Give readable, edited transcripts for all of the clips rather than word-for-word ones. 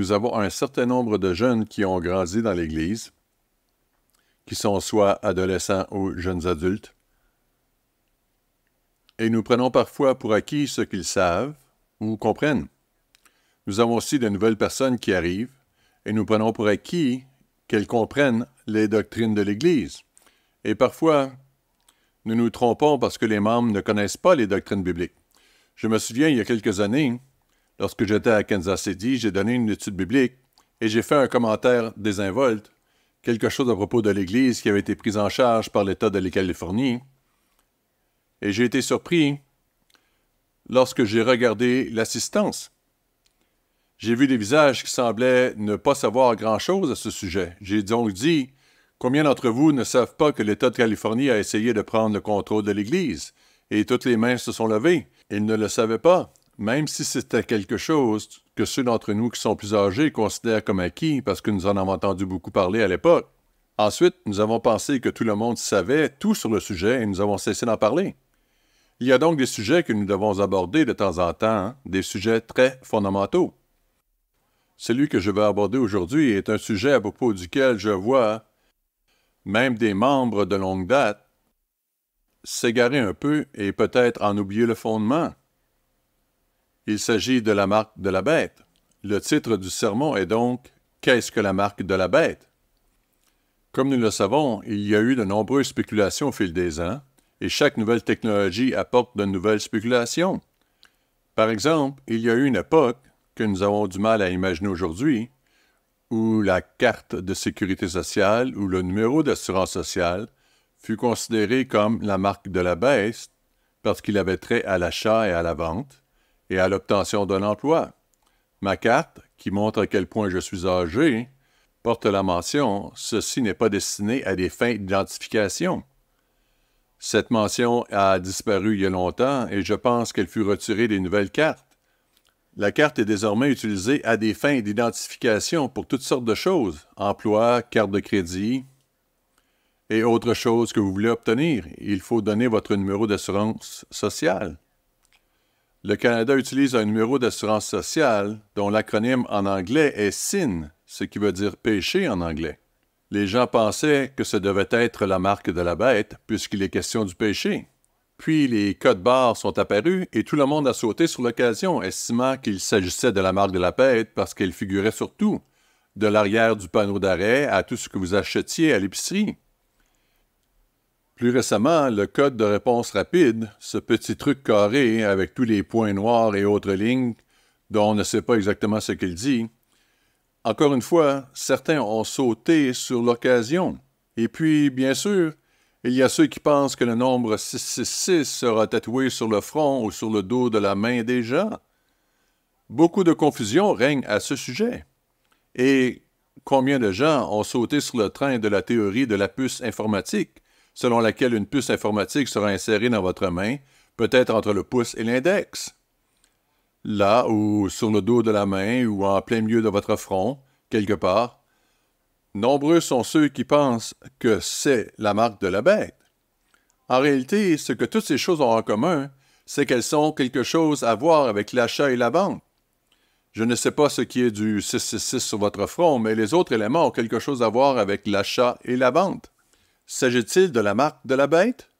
nous avons un certain nombre de jeunes qui ont grandi dans l'Église, qui sont soit adolescents ou jeunes adultes, et nous prenons parfois pour acquis ce qu'ils savent ou comprennent. Nous avons aussi de nouvelles personnes qui arrivent, et nous prenons pour acquis qu'elles comprennent les doctrines de l'Église. Et parfois, nous nous trompons parce que les membres ne connaissent pas les doctrines bibliques. Je me souviens, il y a quelques années, lorsque j'étais à Kansas City, j'ai donné une étude biblique et j'ai fait un commentaire désinvolte, quelque chose à propos de l'Église qui avait été prise en charge par l'État de la Californie. Et j'ai été surpris lorsque j'ai regardé l'assistance. J'ai vu des visages qui semblaient ne pas savoir grand-chose à ce sujet. J'ai donc dit, combien d'entre vous ne savent pas que l'État de Californie a essayé de prendre le contrôle de l'Église? Et toutes les mains se sont levées. Ils ne le savaient pas, même si c'était quelque chose que ceux d'entre nous qui sont plus âgés considèrent comme acquis parce que nous en avons entendu beaucoup parler à l'époque. Ensuite, nous avons pensé que tout le monde savait tout sur le sujet et nous avons cessé d'en parler. Il y a donc des sujets que nous devons aborder de temps en temps, des sujets très fondamentaux. Celui que je vais aborder aujourd'hui est un sujet à propos duquel je vois même des membres de longue date s'égarer un peu et peut-être en oublier le fondement. Il s'agit de la marque de la bête. Le titre du sermon est donc « Qu'est-ce que la marque de la bête ?» Comme nous le savons, il y a eu de nombreuses spéculations au fil des ans, et chaque nouvelle technologie apporte de nouvelles spéculations. Par exemple, il y a eu une époque que nous avons du mal à imaginer aujourd'hui, où la carte de sécurité sociale ou le numéro d'assurance sociale fut considéré comme la marque de la bête parce qu'il avait trait à l'achat et à la vente et à l'obtention d'un emploi. Ma carte, qui montre à quel point je suis âgé, porte la mention « Ceci n'est pas destiné à des fins d'identification ». Cette mention a disparu il y a longtemps et je pense qu'elle fut retirée des nouvelles cartes. La carte est désormais utilisée à des fins d'identification pour toutes sortes de choses, emploi, carte de crédit et autres choses que vous voulez obtenir. Il faut donner votre numéro d'assurance sociale. Le Canada utilise un numéro d'assurance sociale dont l'acronyme en anglais est SIN, ce qui veut dire péché en anglais. Les gens pensaient que ce devait être la marque de la bête puisqu'il est question du péché. Puis les codes barres sont apparus et tout le monde a sauté sur l'occasion, estimant qu'il s'agissait de la marque de la bête parce qu'elle figurait sur tout, de l'arrière du panneau d'arrêt à tout ce que vous achetiez à l'épicerie. Plus récemment, le code de réponse rapide, ce petit truc carré avec tous les points noirs et autres lignes dont on ne sait pas exactement ce qu'il dit, encore une fois, certains ont sauté sur l'occasion. Et puis, bien sûr, il y a ceux qui pensent que le nombre 666 sera tatoué sur le front ou sur le dos de la main des gens. Beaucoup de confusion règne à ce sujet. Et combien de gens ont sauté sur le train de la théorie de la puce informatique, selon laquelle une puce informatique sera insérée dans votre main, peut-être entre le pouce et l'index? Là ou sur le dos de la main ou en plein milieu de votre front, quelque part. Nombreux sont ceux qui pensent que c'est la marque de la bête. En réalité, ce que toutes ces choses ont en commun, c'est qu'elles sont quelque chose à voir avec l'achat et la vente. Je ne sais pas ce qui est du 666 sur votre front, mais les autres éléments ont quelque chose à voir avec l'achat et la vente. S'agit-il de la marque de la bête?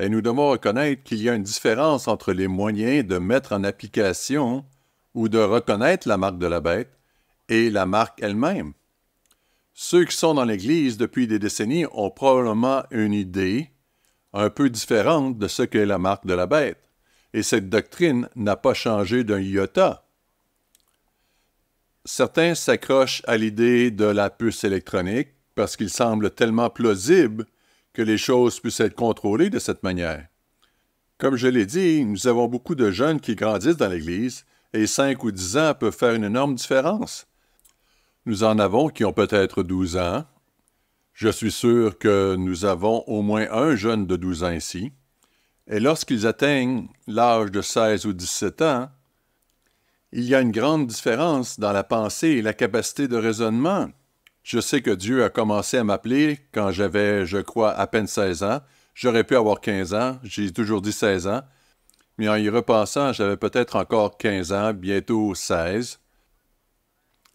Et nous devons reconnaître qu'il y a une différence entre les moyens de mettre en application ou de reconnaître la marque de la bête et la marque elle-même. Ceux qui sont dans l'Église depuis des décennies ont probablement une idée un peu différente de ce qu'est la marque de la bête, et cette doctrine n'a pas changé d'un iota. Certains s'accrochent à l'idée de la puce électronique parce qu'il semble tellement plausible que les choses puissent être contrôlées de cette manière. Comme je l'ai dit, nous avons beaucoup de jeunes qui grandissent dans l'Église et 5 ou 10 ans peuvent faire une énorme différence. Nous en avons qui ont peut-être 12 ans. Je suis sûr que nous avons au moins un jeune de 12 ans ici. Et lorsqu'ils atteignent l'âge de 16 ou 17 ans, il y a une grande différence dans la pensée et la capacité de raisonnement. Je sais que Dieu a commencé à m'appeler quand j'avais, je crois, à peine 16 ans. J'aurais pu avoir 15 ans, j'ai toujours dit 16 ans. Mais en y repensant, j'avais peut-être encore 15 ans, bientôt 16.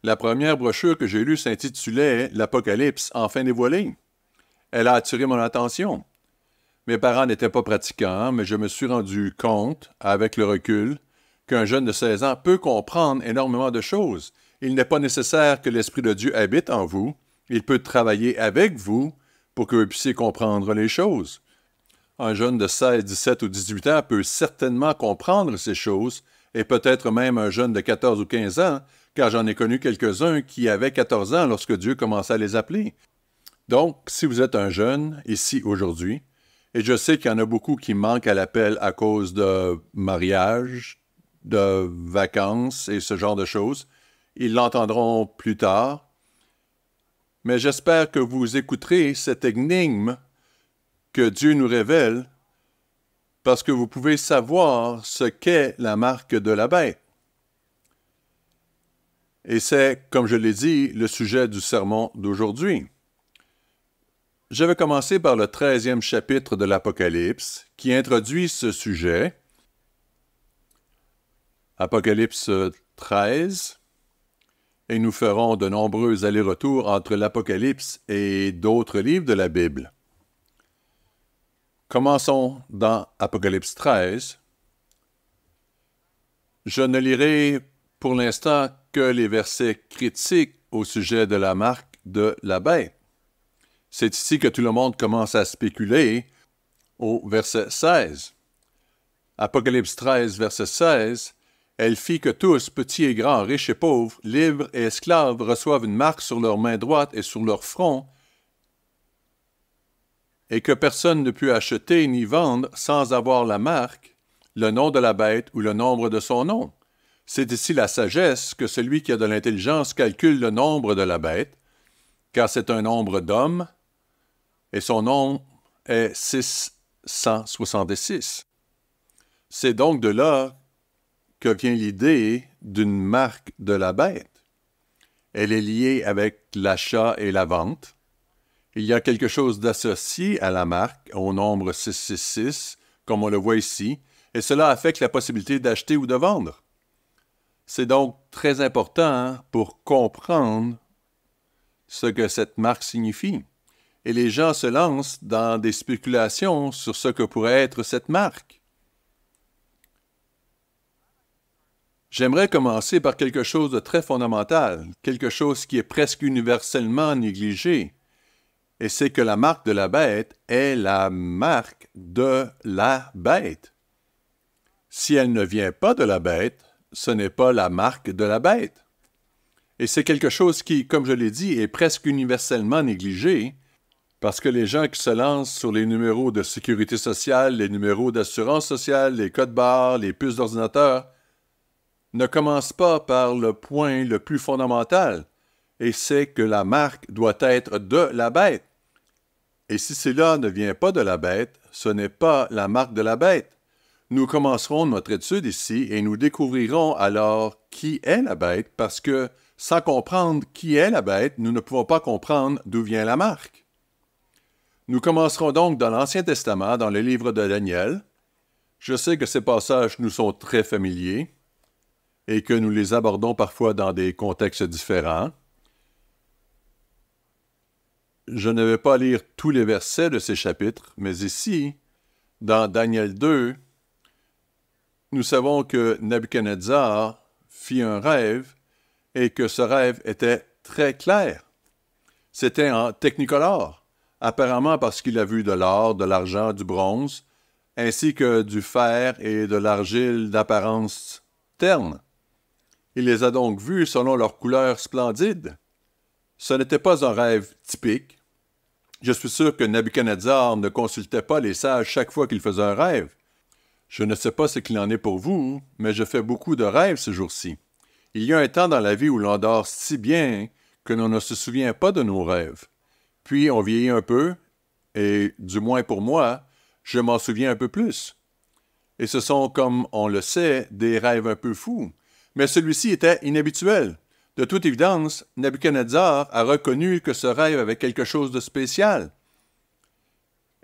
La première brochure que j'ai lue s'intitulait « L'Apocalypse enfin dévoilé ». Elle a attiré mon attention. Mes parents n'étaient pas pratiquants, mais je me suis rendu compte, avec le recul, qu'un jeune de 16 ans peut comprendre énormément de choses. Il n'est pas nécessaire que l'Esprit de Dieu habite en vous. Il peut travailler avec vous pour que vous puissiez comprendre les choses. Un jeune de 16, 17 ou 18 ans peut certainement comprendre ces choses, et peut-être même un jeune de 14 ou 15 ans, car j'en ai connu quelques-uns qui avaient 14 ans lorsque Dieu commençait à les appeler. Donc, si vous êtes un jeune, ici, aujourd'hui, et je sais qu'il y en a beaucoup qui manquent à l'appel à cause de mariage, de vacances et ce genre de choses, ils l'entendront plus tard, mais j'espère que vous écouterez cette énigme que Dieu nous révèle parce que vous pouvez savoir ce qu'est la marque de la bête. Et c'est, comme je l'ai dit, le sujet du sermon d'aujourd'hui. Je vais commencer par le 13e chapitre de l'Apocalypse qui introduit ce sujet. Apocalypse 13. Et nous ferons de nombreux allers-retours entre l'Apocalypse et d'autres livres de la Bible. Commençons dans Apocalypse 13. Je ne lirai pour l'instant que les versets critiques au sujet de la marque de la bête. C'est ici que tout le monde commence à spéculer au verset 16. Apocalypse 13, verset 16. Elle fit que tous, petits et grands, riches et pauvres, libres et esclaves, reçoivent une marque sur leur main droite et sur leur front, et que personne ne put acheter ni vendre sans avoir la marque, le nom de la bête ou le nombre de son nom. C'est ici la sagesse que celui qui a de l'intelligence calcule le nombre de la bête, car c'est un nombre d'hommes, et son nom est 666. C'est donc de là que vient l'idée d'une marque de la bête. Elle est liée avec l'achat et la vente. Il y a quelque chose d'associé à la marque, au nombre 666, comme on le voit ici, et cela affecte la possibilité d'acheter ou de vendre. C'est donc très important pour comprendre ce que cette marque signifie. Et les gens se lancent dans des spéculations sur ce que pourrait être cette marque. J'aimerais commencer par quelque chose de très fondamental, quelque chose qui est presque universellement négligé, et c'est que la marque de la bête est la marque de la bête. Si elle ne vient pas de la bête, ce n'est pas la marque de la bête. Et c'est quelque chose qui, comme je l'ai dit, est presque universellement négligé, parce que les gens qui se lancent sur les numéros de sécurité sociale, les numéros d'assurance sociale, les codes barres, les puces d'ordinateur, ne commence pas par le point le plus fondamental, et c'est que la marque doit être de la bête. Et si cela ne vient pas de la bête, ce n'est pas la marque de la bête. Nous commencerons notre étude ici et nous découvrirons alors qui est la bête, parce que sans comprendre qui est la bête, nous ne pouvons pas comprendre d'où vient la marque. Nous commencerons donc dans l'Ancien Testament, dans le livre de Daniel. Je sais que ces passages nous sont très familiers, et que nous les abordons parfois dans des contextes différents. Je ne vais pas lire tous les versets de ces chapitres, mais ici, dans Daniel 2, nous savons que Nebuchadnezzar fit un rêve et que ce rêve était très clair. C'était en technicolore, apparemment parce qu'il a vu de l'or, de l'argent, du bronze, ainsi que du fer et de l'argile d'apparence terne. Il les a donc vus selon leur couleur splendide. Ce n'était pas un rêve typique. Je suis sûr que Nebuchadnezzar ne consultait pas les sages chaque fois qu'il faisait un rêve. Je ne sais pas ce qu'il en est pour vous, mais je fais beaucoup de rêves ces jours-ci. Il y a un temps dans la vie où l'on dort si bien que l'on ne se souvient pas de nos rêves. Puis on vieillit un peu, et du moins pour moi, je m'en souviens un peu plus. Et ce sont, comme on le sait, des rêves un peu fous. Mais celui-ci était inhabituel. De toute évidence, Nebuchadnezzar a reconnu que ce rêve avait quelque chose de spécial.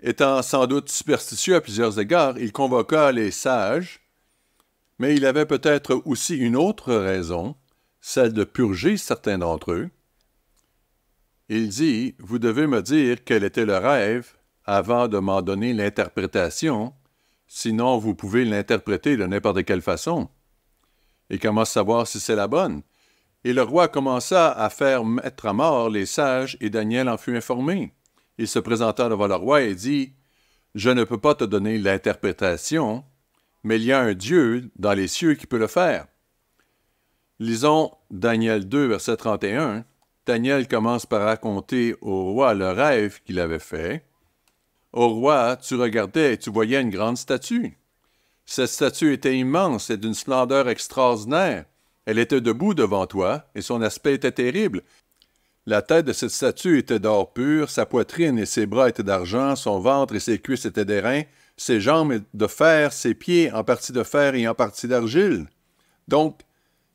Étant sans doute superstitieux à plusieurs égards, il convoqua les sages, mais il avait peut-être aussi une autre raison, celle de purger certains d'entre eux. Il dit, « Vous devez me dire quel était le rêve avant de m'en donner l'interprétation, sinon vous pouvez l'interpréter de n'importe quelle façon. » Et comment savoir si c'est la bonne? Et le roi commença à faire mettre à mort les sages, et Daniel en fut informé. Il se présenta devant le roi et dit, « Je ne peux pas te donner l'interprétation, mais il y a un Dieu dans les cieux qui peut le faire. » Lisons Daniel 2, verset 31. Daniel commence par raconter au roi le rêve qu'il avait fait. « Au roi, tu regardais et tu voyais une grande statue. Cette statue était immense et d'une splendeur extraordinaire. Elle était debout devant toi, et son aspect était terrible. La tête de cette statue était d'or pur, sa poitrine et ses bras étaient d'argent, son ventre et ses cuisses étaient d'airain, ses jambes de fer, ses pieds en partie de fer et en partie d'argile. Donc,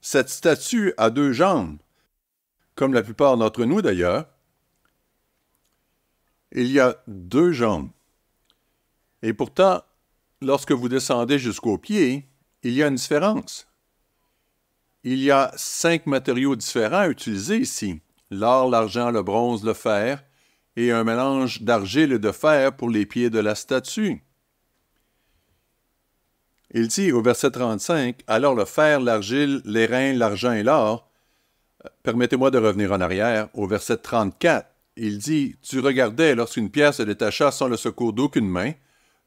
cette statue a 2 jambes, comme la plupart d'entre nous d'ailleurs. Il y a 2 jambes. Et pourtant, lorsque vous descendez jusqu'aux pieds, il y a une différence. Il y a 5 matériaux différents utilisés ici. L'or, l'argent, le bronze, le fer, et un mélange d'argile et de fer pour les pieds de la statue. Il dit au verset 35, « Alors le fer, l'argile, l'airain, l'argent et l'or. » Permettez-moi de revenir en arrière. Au verset 34, il dit, « Tu regardais lorsqu'une pierre se détacha sans le secours d'aucune main,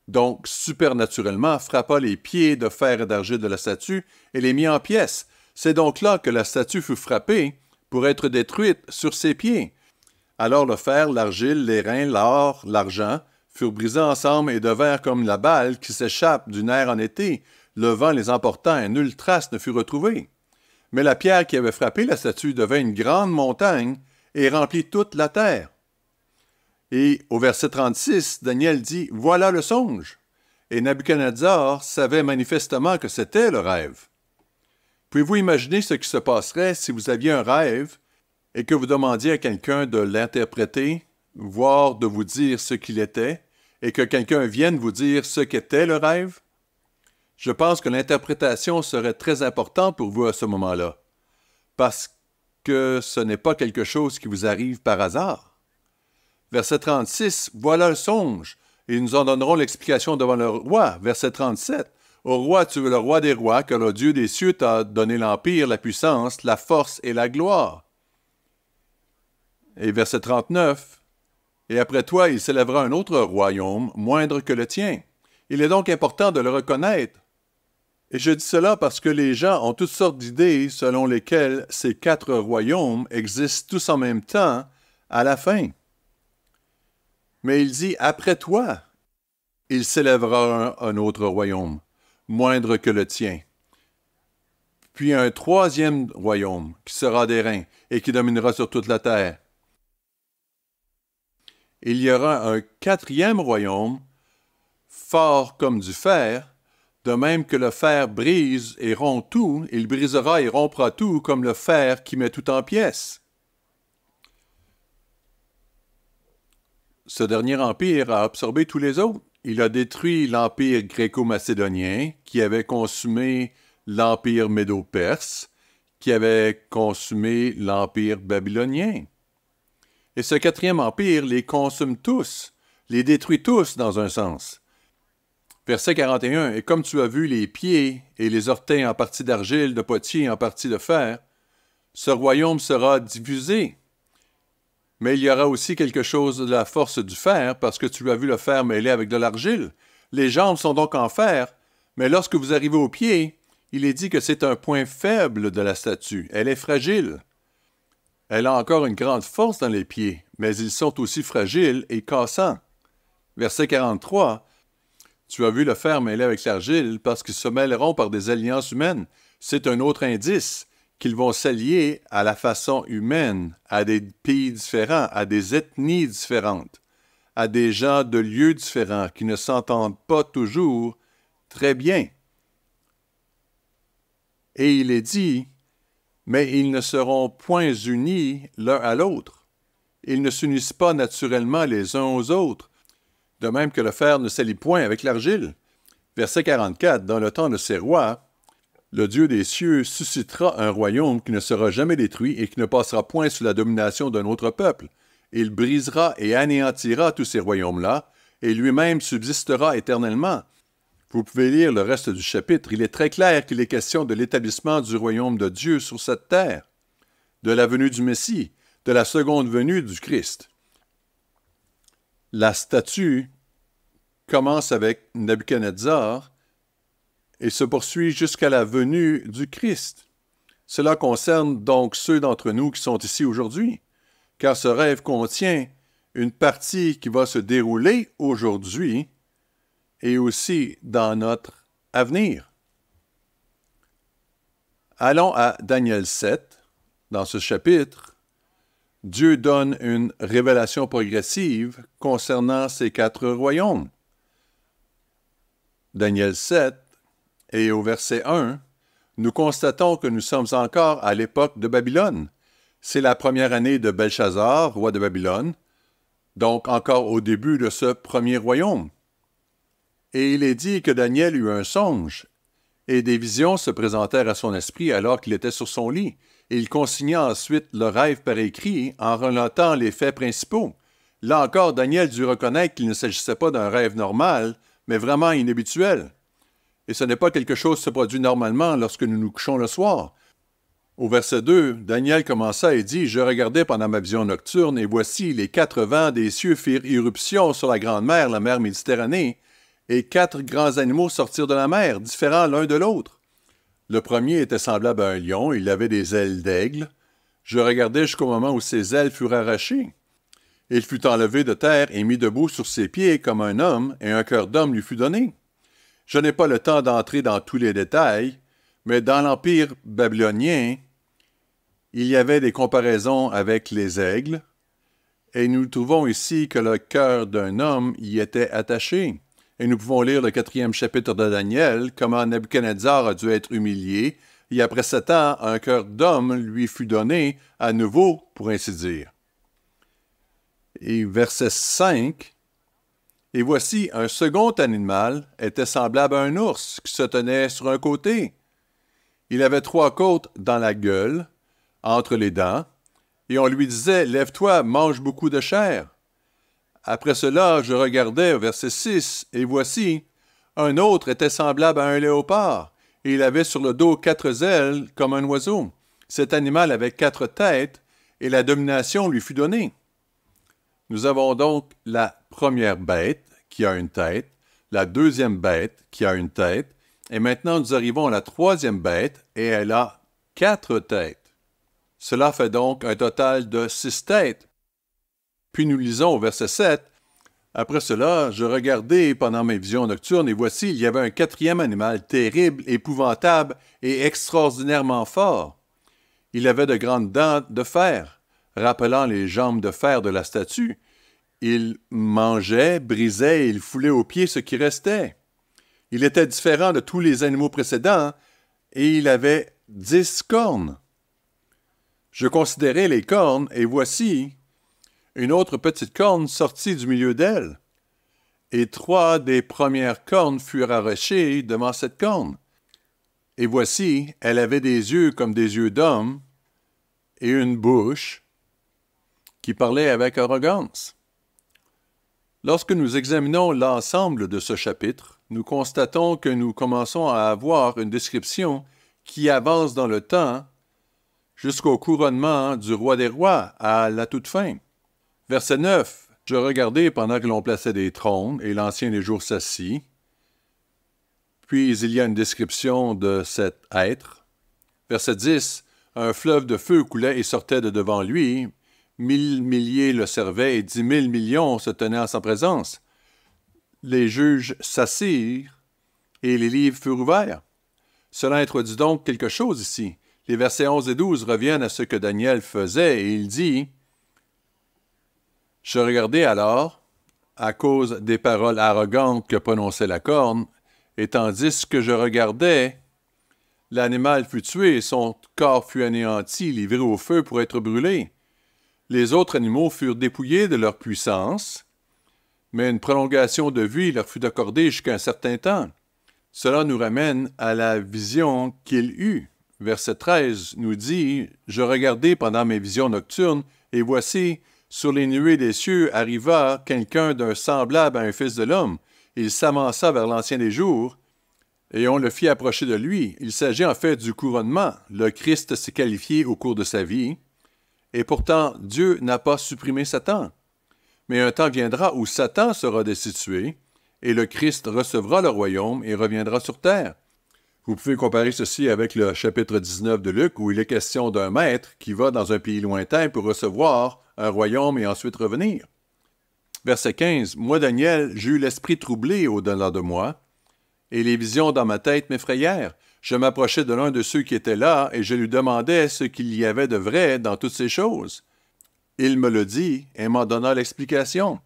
donc supernaturellement frappa les pieds de fer et d'argile de la statue et les mit en pièces. C'est donc là que la statue fut frappée pour être détruite sur ses pieds. Alors le fer, l'argile, l'airain, l'or, l'argent furent brisés ensemble et devinrent comme la balle qui s'échappe du nerf en été, le vent les emportant et nulle trace ne fut retrouvée. Mais la pierre qui avait frappé la statue devint une grande montagne et remplit toute la terre. » Et au verset 36, Daniel dit, « Voilà le songe. » Et Nabuchodonosor savait manifestement que c'était le rêve. Pouvez-vous imaginer ce qui se passerait si vous aviez un rêve et que vous demandiez à quelqu'un de l'interpréter, voire de vous dire ce qu'il était, et que quelqu'un vienne vous dire ce qu'était le rêve? Je pense que l'interprétation serait très importante pour vous à ce moment-là, parce que ce n'est pas quelque chose qui vous arrive par hasard. Verset 36, « Voilà le songe, et nous en donnerons l'explication devant le roi. » Verset 37, « Au roi, tu es le roi des rois, car le Dieu des cieux t'a donné l'empire, la puissance, la force et la gloire. » Et verset 39, « Et après toi, il s'élèvera un autre royaume, moindre que le tien. » Il est donc important de le reconnaître. Et je dis cela parce que les gens ont toutes sortes d'idées selon lesquelles ces 4 royaumes existent tous en même temps à la fin. Mais il dit, « Après toi, il s'élèvera un autre royaume, moindre que le tien. Puis un 3e royaume qui sera d'airain et qui dominera sur toute la terre. Il y aura un 4e royaume, fort comme du fer, de même que le fer brise et rompt tout, il brisera et rompra tout comme le fer qui met tout en pièces. » Ce dernier empire a absorbé tous les autres. Il a détruit l'empire gréco-macédonien, qui avait consumé l'empire médo-perse, qui avait consumé l'empire babylonien. Et ce 4e empire les consume tous, les détruit tous dans un sens. Verset 41, « Et comme tu as vu les pieds et les orteils en partie d'argile, de potier et en partie de fer, ce royaume sera divisé. Mais il y aura aussi quelque chose de la force du fer, parce que tu as vu le fer mêlé avec de l'argile. Les jambes sont donc en fer, mais lorsque vous arrivez aux pieds, il est dit que c'est un point faible de la statue. Elle est fragile. Elle a encore une grande force dans les pieds, mais ils sont aussi fragiles et cassants. » Verset 43, « Tu as vu le fer mêlé avec l'argile, parce qu'ils se mêleront par des alliances humaines. C'est un autre indice. » Qu'ils vont s'allier à la façon humaine, à des pays différents, à des ethnies différentes, à des gens de lieux différents qui ne s'entendent pas toujours très bien. Et il est dit, mais ils ne seront point unis l'un à l'autre. Ils ne s'unissent pas naturellement les uns aux autres, de même que le fer ne s'allie point avec l'argile. Verset 44, dans le temps de ces rois, Le Dieu des cieux suscitera un royaume qui ne sera jamais détruit et qui ne passera point sous la domination d'un autre peuple. Il brisera et anéantira tous ces royaumes-là, et lui-même subsistera éternellement. Vous pouvez lire le reste du chapitre. Il est très clair qu'il est question de l'établissement du royaume de Dieu sur cette terre, de la venue du Messie, de la seconde venue du Christ. La statue commence avec Nebuchadnezzar et se poursuit jusqu'à la venue du Christ. Cela concerne donc ceux d'entre nous qui sont ici aujourd'hui, car ce rêve contient une partie qui va se dérouler aujourd'hui et aussi dans notre avenir. Allons à Daniel 7. Dans ce chapitre, Dieu donne une révélation progressive concernant ces 4 royaumes. Daniel 7, et au verset 1, nous constatons que nous sommes encore à l'époque de Babylone. C'est la première année de Belchazzar, roi de Babylone, donc encore au début de ce premier royaume. Et il est dit que Daniel eut un songe, et des visions se présentèrent à son esprit alors qu'il était sur son lit. Il consigna ensuite le rêve par écrit en relatant les faits principaux. Là encore, Daniel dut reconnaître qu'il ne s'agissait pas d'un rêve normal, mais vraiment inhabituel. Et ce n'est pas quelque chose qui se produit normalement lorsque nous nous couchons le soir. Au verset 2, Daniel commença et dit « Je regardais pendant ma vision nocturne, et voici, les 4 vents des cieux firent irruption sur la grande mer, la mer Méditerranée, et 4 grands animaux sortirent de la mer, différents l'un de l'autre. Le premier était semblable à un lion, il avait des ailes d'aigle. Je regardais jusqu'au moment où ses ailes furent arrachées. Il fut enlevé de terre et mis debout sur ses pieds comme un homme, et un cœur d'homme lui fut donné. Je n'ai pas le temps d'entrer dans tous les détails, mais dans l'Empire babylonien, il y avait des comparaisons avec les aigles, et nous trouvons ici que le cœur d'un homme y était attaché. Et nous pouvons lire le 4e chapitre de Daniel, comment Nebuchadnezzar a dû être humilié, et après 7 ans, un cœur d'homme lui fut donné à nouveau, pour ainsi dire. Et verset 5, « Et voici, un second animal était semblable à un ours qui se tenait sur un côté. Il avait 3 côtes dans la gueule, entre les dents, et on lui disait, « Lève-toi, mange beaucoup de chair. » Après cela, je regardais au verset 6, et voici, un autre était semblable à un léopard, et il avait sur le dos 4 ailes comme un oiseau. Cet animal avait 4 têtes, et la domination lui fut donnée. Nous avons donc la première bête qui a une tête, la deuxième bête qui a une tête, et maintenant nous arrivons à la troisième bête, et elle a 4 têtes. Cela fait donc un total de 6 têtes. Puis nous lisons au verset 7, « Après cela, je regardais pendant mes visions nocturnes, et voici, il y avait un 4e animal terrible, épouvantable et extraordinairement fort. Il avait de grandes dents de fer, rappelant les jambes de fer de la statue. Il mangeait, brisait et il foulait aux pieds ce qui restait. Il était différent de tous les animaux précédents, et il avait 10 cornes. Je considérais les cornes, et voici, une autre petite corne sortit du milieu d'elle, et 3 des premières cornes furent arrachées devant cette corne. Et voici, elle avait des yeux comme des yeux d'homme, et une bouche qui parlait avec arrogance. » Lorsque nous examinons l'ensemble de ce chapitre, nous constatons que nous commençons à avoir une description qui avance dans le temps jusqu'au couronnement du roi des rois à la toute fin. Verset 9. « Je regardais pendant que l'on plaçait des trônes, et l'ancien des jours s'assit. » Puis il y a une description de cet être. Verset 10. « Un fleuve de feu coulait et sortait de devant lui. 1000 milliers le servaient, et 10 000 millions se tenaient en sa présence. Les juges s'assirent, et les livres furent ouverts. » Cela introduit donc quelque chose ici. Les versets 11 et 12 reviennent à ce que Daniel faisait, et il dit « Je regardais alors, à cause des paroles arrogantes que prononçait la corne, et tandis que je regardais, l'animal fut tué, son corps fut anéanti, livré au feu pour être brûlé. Les autres animaux furent dépouillés de leur puissance, mais une prolongation de vie leur fut accordée jusqu'à un certain temps. Cela nous ramène à la vision qu'il eut. Verset 13 nous dit « Je regardai pendant mes visions nocturnes, et voici, sur les nuées des cieux arriva quelqu'un d'un semblable à un fils de l'homme. Il s'avança vers l'ancien des jours, et on le fit approcher de lui. Il s'agit en fait du couronnement. Le Christ s'est qualifié au cours de sa vie, et pourtant Dieu n'a pas supprimé Satan. Mais un temps viendra où Satan sera destitué, et le Christ recevra le royaume et reviendra sur terre. Vous pouvez comparer ceci avec le chapitre 19 de Luc, où il est question d'un maître qui va dans un pays lointain pour recevoir un royaume et ensuite revenir. Verset 15. « Moi, Daniel, j'eus l'esprit troublé au-delà de moi, et les visions dans ma tête m'effrayèrent. Je m'approchai de l'un de ceux qui étaient là, et je lui demandai ce qu'il y avait de vrai dans toutes ces choses. Il me le dit et m'en donna l'explication. »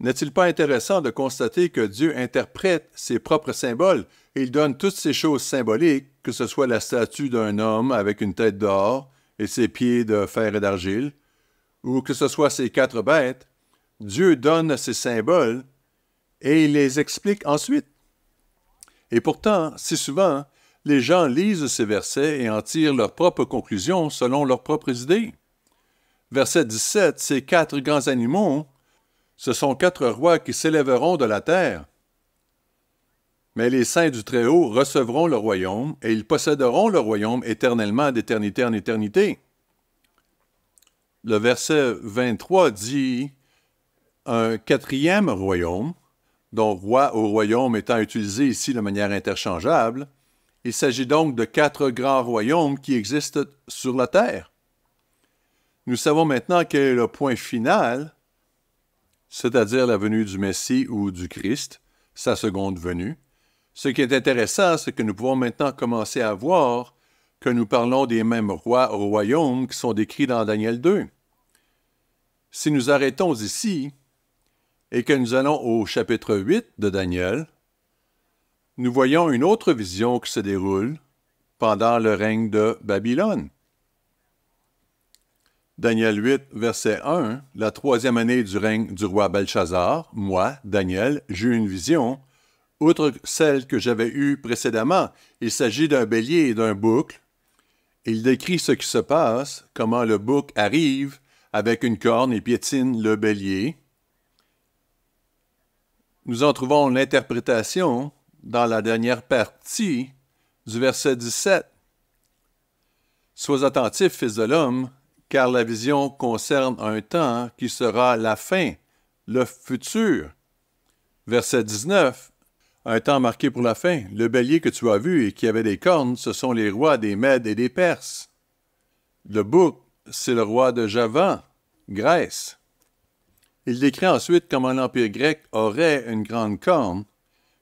N'est-il pas intéressant de constater que Dieu interprète ses propres symboles et il donne toutes ces choses symboliques, que ce soit la statue d'un homme avec une tête d'or et ses pieds de fer et d'argile, ou que ce soit ces 4 bêtes, Dieu donne ces symboles et il les explique ensuite. Et pourtant, si souvent, les gens lisent ces versets et en tirent leurs propres conclusions selon leurs propres idées. Verset 17, ces 4 grands animaux, ce sont 4 rois qui s'élèveront de la terre. Mais les saints du Très-Haut recevront le royaume, et ils posséderont le royaume éternellement d'éternité en éternité. Le verset 23 dit un 4e royaume, dont roi au royaume étant utilisé ici de manière interchangeable. Il s'agit donc de 4 grands royaumes qui existent sur la terre. Nous savons maintenant quel est le point final, c'est-à-dire la venue du Messie ou du Christ, sa seconde venue. Ce qui est intéressant, c'est que nous pouvons maintenant commencer à voir que nous parlons des mêmes rois au royaume qui sont décrits dans Daniel 2. Si nous arrêtons ici et que nous allons au chapitre 8 de Daniel, nous voyons une autre vision qui se déroule pendant le règne de Babylone. Daniel 8, verset 1, « La 3e année du règne du roi Belchazzar, moi, Daniel, j'eus une vision, outre celle que j'avais eue précédemment. Il s'agit d'un bélier et d'un bouc. Il décrit ce qui se passe, comment le bouc arrive avec une corne et piétine le bélier. Nous en trouvons l'interprétation dans la dernière partie du verset 17. « Sois attentif, fils de l'homme, car la vision concerne un temps qui sera la fin, le futur. » Verset 19. Un temps marqué pour la fin. Le bélier que tu as vu et qui avait des cornes, ce sont les rois des Mèdes et des Perses. Le bouc, c'est le roi de Javan, Grèce. Il décrit ensuite comment l'Empire grec aurait une grande corne,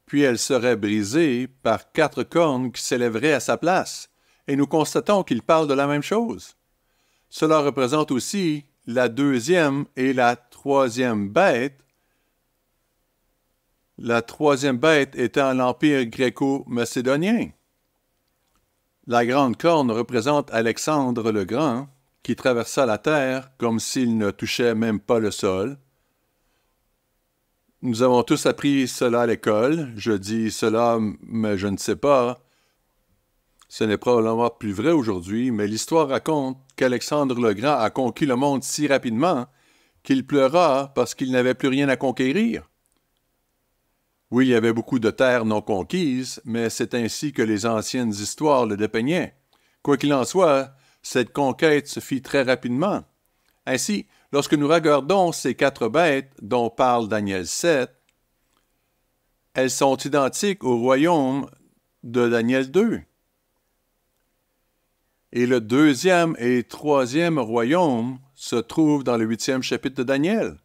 puis elle serait brisée par 4 cornes qui s'élèveraient à sa place. Et nous constatons qu'il parle de la même chose. Cela représente aussi la 2e et la 3e bête. La 3e bête étant l'Empire gréco-macédonien. La grande corne représente Alexandre le Grand, qui traversa la terre comme s'il ne touchait même pas le sol. Nous avons tous appris cela à l'école. Je dis cela, mais je ne sais pas. Ce n'est probablement plus vrai aujourd'hui, mais l'histoire raconte qu'Alexandre le Grand a conquis le monde si rapidement qu'il pleura parce qu'il n'avait plus rien à conquérir. Oui, il y avait beaucoup de terres non conquises, mais c'est ainsi que les anciennes histoires le dépeignaient. Quoi qu'il en soit, cette conquête se fit très rapidement. Ainsi, lorsque nous regardons ces 4 bêtes dont parle Daniel 7, elles sont identiques au royaume de Daniel 2. Et le 2e et 3e royaume se trouvent dans le 8e chapitre de Daniel.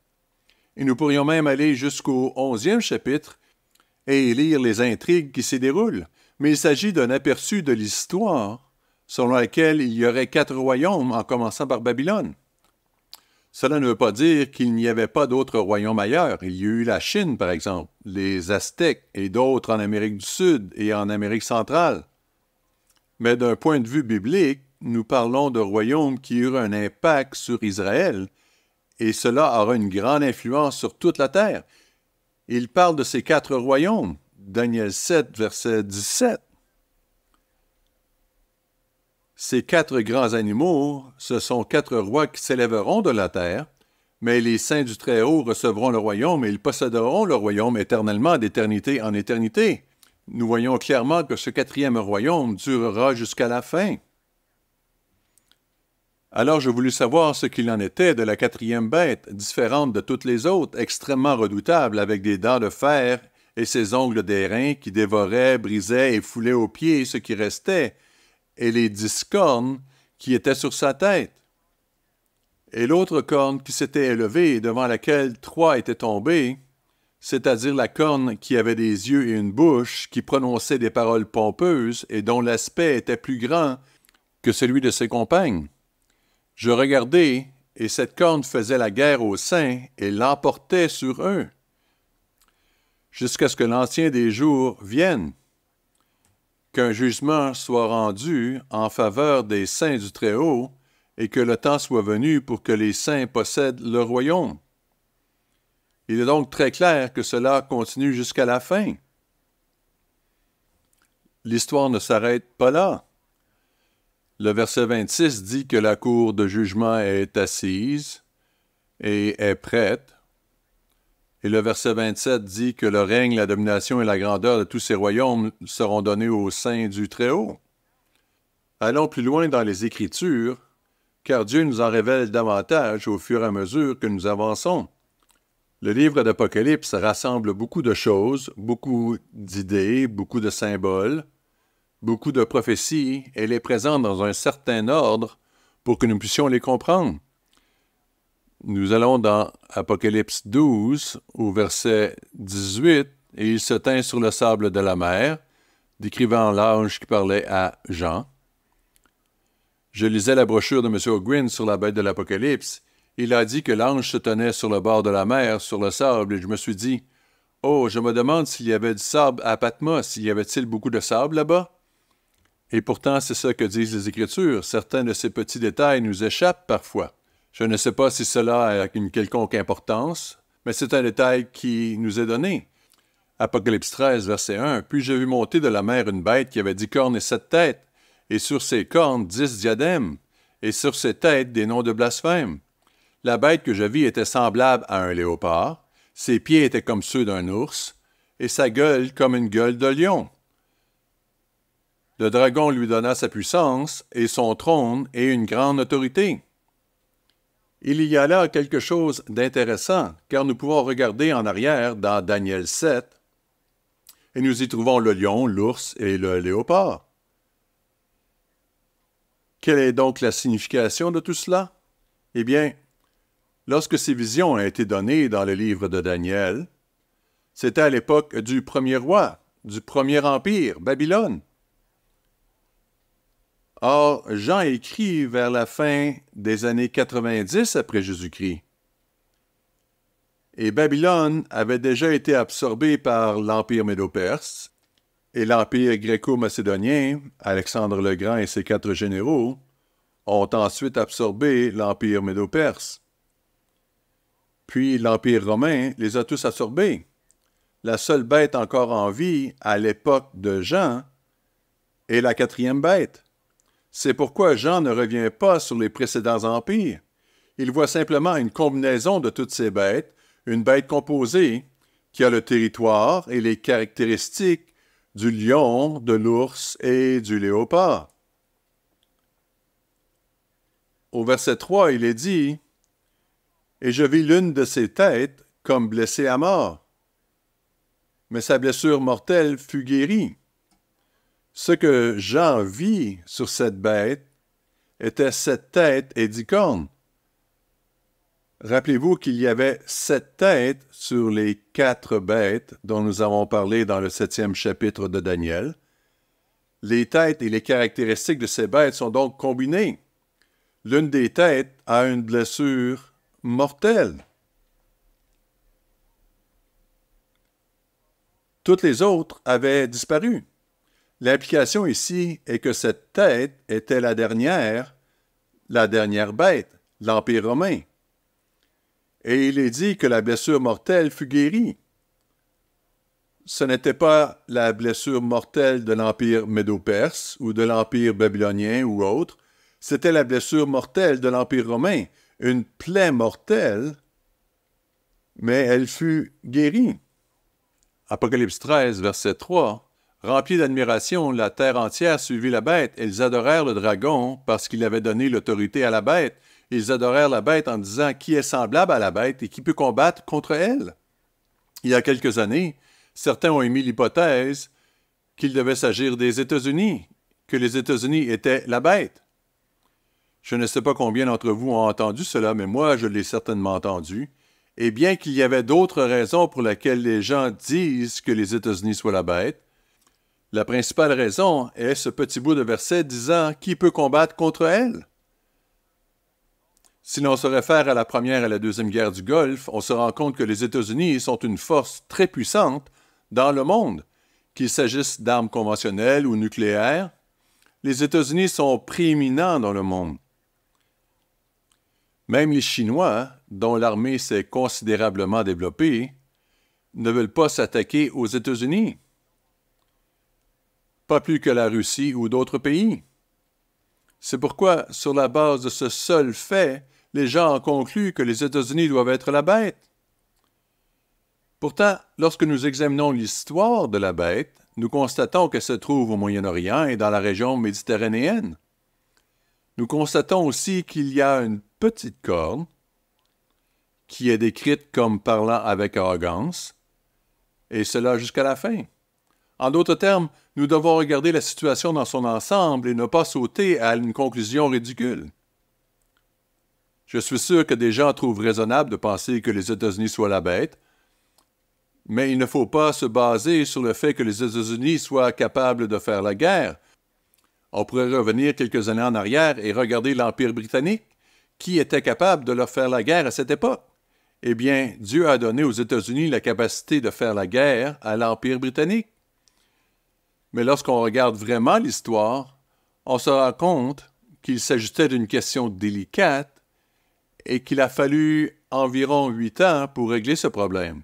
Et nous pourrions même aller jusqu'au 11e chapitre et lire les intrigues qui s'y déroulent. Mais il s'agit d'un aperçu de l'histoire selon laquelle il y aurait 4 royaumes en commençant par Babylone. Cela ne veut pas dire qu'il n'y avait pas d'autres royaumes ailleurs. Il y a eu la Chine, par exemple, les Aztèques et d'autres en Amérique du Sud et en Amérique centrale. Mais d'un point de vue biblique, nous parlons de royaumes qui eurent un impact sur Israël, et cela aura une grande influence sur toute la terre. Il parle de ces 4 royaumes, Daniel 7, verset 17. Ces 4 grands animaux, ce sont 4 rois qui s'élèveront de la terre, mais les saints du Très-Haut recevront le royaume et ils posséderont le royaume éternellement d'éternité en éternité. Nous voyons clairement que ce 4e royaume durera jusqu'à la fin. Alors je voulus savoir ce qu'il en était de la 4e bête, différente de toutes les autres, extrêmement redoutable, avec des dents de fer et ses ongles d'airain qui dévoraient, brisaient et foulaient aux pieds ce qui restait, et les 10 cornes qui étaient sur sa tête. Et l'autre corne qui s'était élevée, devant laquelle 3 étaient tombés, c'est-à-dire la corne qui avait des yeux et une bouche, qui prononçait des paroles pompeuses et dont l'aspect était plus grand que celui de ses compagnes. Je regardai, et cette corne faisait la guerre aux saints et l'emportait sur eux, jusqu'à ce que l'Ancien des jours vienne, qu'un jugement soit rendu en faveur des saints du Très-Haut, et que le temps soit venu pour que les saints possèdent le royaume. Il est donc très clair que cela continue jusqu'à la fin. L'histoire ne s'arrête pas là. Le verset 26 dit que la cour de jugement est assise et est prête. Et le verset 27 dit que le règne, la domination et la grandeur de tous ces royaumes seront donnés aux saints du Très-Haut. Allons plus loin dans les Écritures, car Dieu nous en révèle davantage au fur et à mesure que nous avançons. Le livre d'Apocalypse rassemble beaucoup de choses, beaucoup d'idées, beaucoup de symboles, beaucoup de prophéties, et les présente dans un certain ordre pour que nous puissions les comprendre. Nous allons dans Apocalypse 12, au verset 18, « Et il se tint sur le sable de la mer », décrivant l'ange qui parlait à Jean. Je lisais la brochure de M. O'Gwyn sur la bête de l'Apocalypse. Il a dit que l'ange se tenait sur le bord de la mer, sur le sable, et je me suis dit, « Oh, je me demande s'il y avait du sable à Patmos, s'il y avait-il beaucoup de sable là-bas? » Et pourtant, c'est ça que disent les Écritures. Certains de ces petits détails nous échappent parfois. Je ne sais pas si cela a une quelconque importance, mais c'est un détail qui nous est donné. Apocalypse 13, verset 1. « Puis je vis monter de la mer une bête qui avait 10 cornes et 7 têtes, et sur ses cornes 10 diadèmes, et sur ses têtes des noms de blasphème. La bête que je vis était semblable à un léopard, ses pieds étaient comme ceux d'un ours, et sa gueule comme une gueule de lion. Le dragon lui donna sa puissance, et son trône, et une grande autorité. » Il y a là quelque chose d'intéressant, car nous pouvons regarder en arrière dans Daniel 7, et nous y trouvons le lion, l'ours et le léopard. Quelle est donc la signification de tout cela? Eh bien, lorsque ces visions ont été données dans le livre de Daniel, c'était à l'époque du premier roi, du premier empire, Babylone. Or, Jean écrit vers la fin des années 90 après Jésus-Christ. Et Babylone avait déjà été absorbée par l'Empire médo-perse, et l'Empire gréco-macédonien, Alexandre le Grand et ses 4 généraux, ont ensuite absorbé l'Empire médo-perse. Puis l'Empire romain les a tous absorbés. La seule bête encore en vie à l'époque de Jean est la 4e bête. C'est pourquoi Jean ne revient pas sur les précédents empires. Il voit simplement une combinaison de toutes ces bêtes, une bête composée qui a le territoire et les caractéristiques du lion, de l'ours et du léopard. Au verset 3, il est dit « Et je vis l'une de ses têtes comme blessée à mort, mais sa blessure mortelle fut guérie. » Ce que Jean vit sur cette bête était 7 têtes et 10 cornes. Rappelez-vous qu'il y avait 7 têtes sur les 4 bêtes dont nous avons parlé dans le 7e chapitre de Daniel. Les têtes et les caractéristiques de ces bêtes sont donc combinées. L'une des têtes a une blessure mortelle. Toutes les autres avaient disparu. L'implication ici est que cette tête était la dernière bête, l'Empire romain. Et il est dit que la blessure mortelle fut guérie. ce n'était pas la blessure mortelle de l'Empire médo-perse ou de l'Empire babylonien ou autre, c'était la blessure mortelle de l'Empire romain, une plaie mortelle, mais elle fut guérie. Apocalypse 13, verset 3. Remplis d'admiration, la terre entière suivit la bête. Ils adorèrent le dragon parce qu'il avait donné l'autorité à la bête. Ils adorèrent la bête en disant qui est semblable à la bête et qui peut combattre contre elle. Il y a quelques années, certains ont émis l'hypothèse qu'il devait s'agir des États-Unis, que les États-Unis étaient la bête. Je ne sais pas combien d'entre vous ont entendu cela, mais moi, je l'ai certainement entendu. Et bien qu'il y avait d'autres raisons pour lesquelles les gens disent que les États-Unis soient la bête, la principale raison est ce petit bout de verset disant « Qui peut combattre contre elle ?» Si l'on se réfère à la Première et à la Deuxième Guerre du Golfe, on se rend compte que les États-Unis sont une force très puissante dans le monde, qu'il s'agisse d'armes conventionnelles ou nucléaires. Les États-Unis sont prééminents dans le monde. Même les Chinois, dont l'armée s'est considérablement développée, ne veulent pas s'attaquer aux États-Unis. Pas plus que la Russie ou d'autres pays. C'est pourquoi, sur la base de ce seul fait, les gens ont conclu que les États-Unis doivent être la bête. Pourtant, lorsque nous examinons l'histoire de la bête, nous constatons qu'elle se trouve au Moyen-Orient et dans la région méditerranéenne. Nous constatons aussi qu'il y a une petite corne qui est décrite comme parlant avec arrogance, et cela jusqu'à la fin. En d'autres termes, nous devons regarder la situation dans son ensemble et ne pas sauter à une conclusion ridicule. Je suis sûr que des gens trouvent raisonnable de penser que les États-Unis soient la bête, mais il ne faut pas se baser sur le fait que les États-Unis soient capables de faire la guerre. On pourrait revenir quelques années en arrière et regarder l'Empire britannique. Qui était capable de leur faire la guerre à cette époque? Eh bien, Dieu a donné aux États-Unis la capacité de faire la guerre à l'Empire britannique. Mais lorsqu'on regarde vraiment l'histoire, on se rend compte qu'il s'agissait d'une question délicate et qu'il a fallu environ 8 ans pour régler ce problème,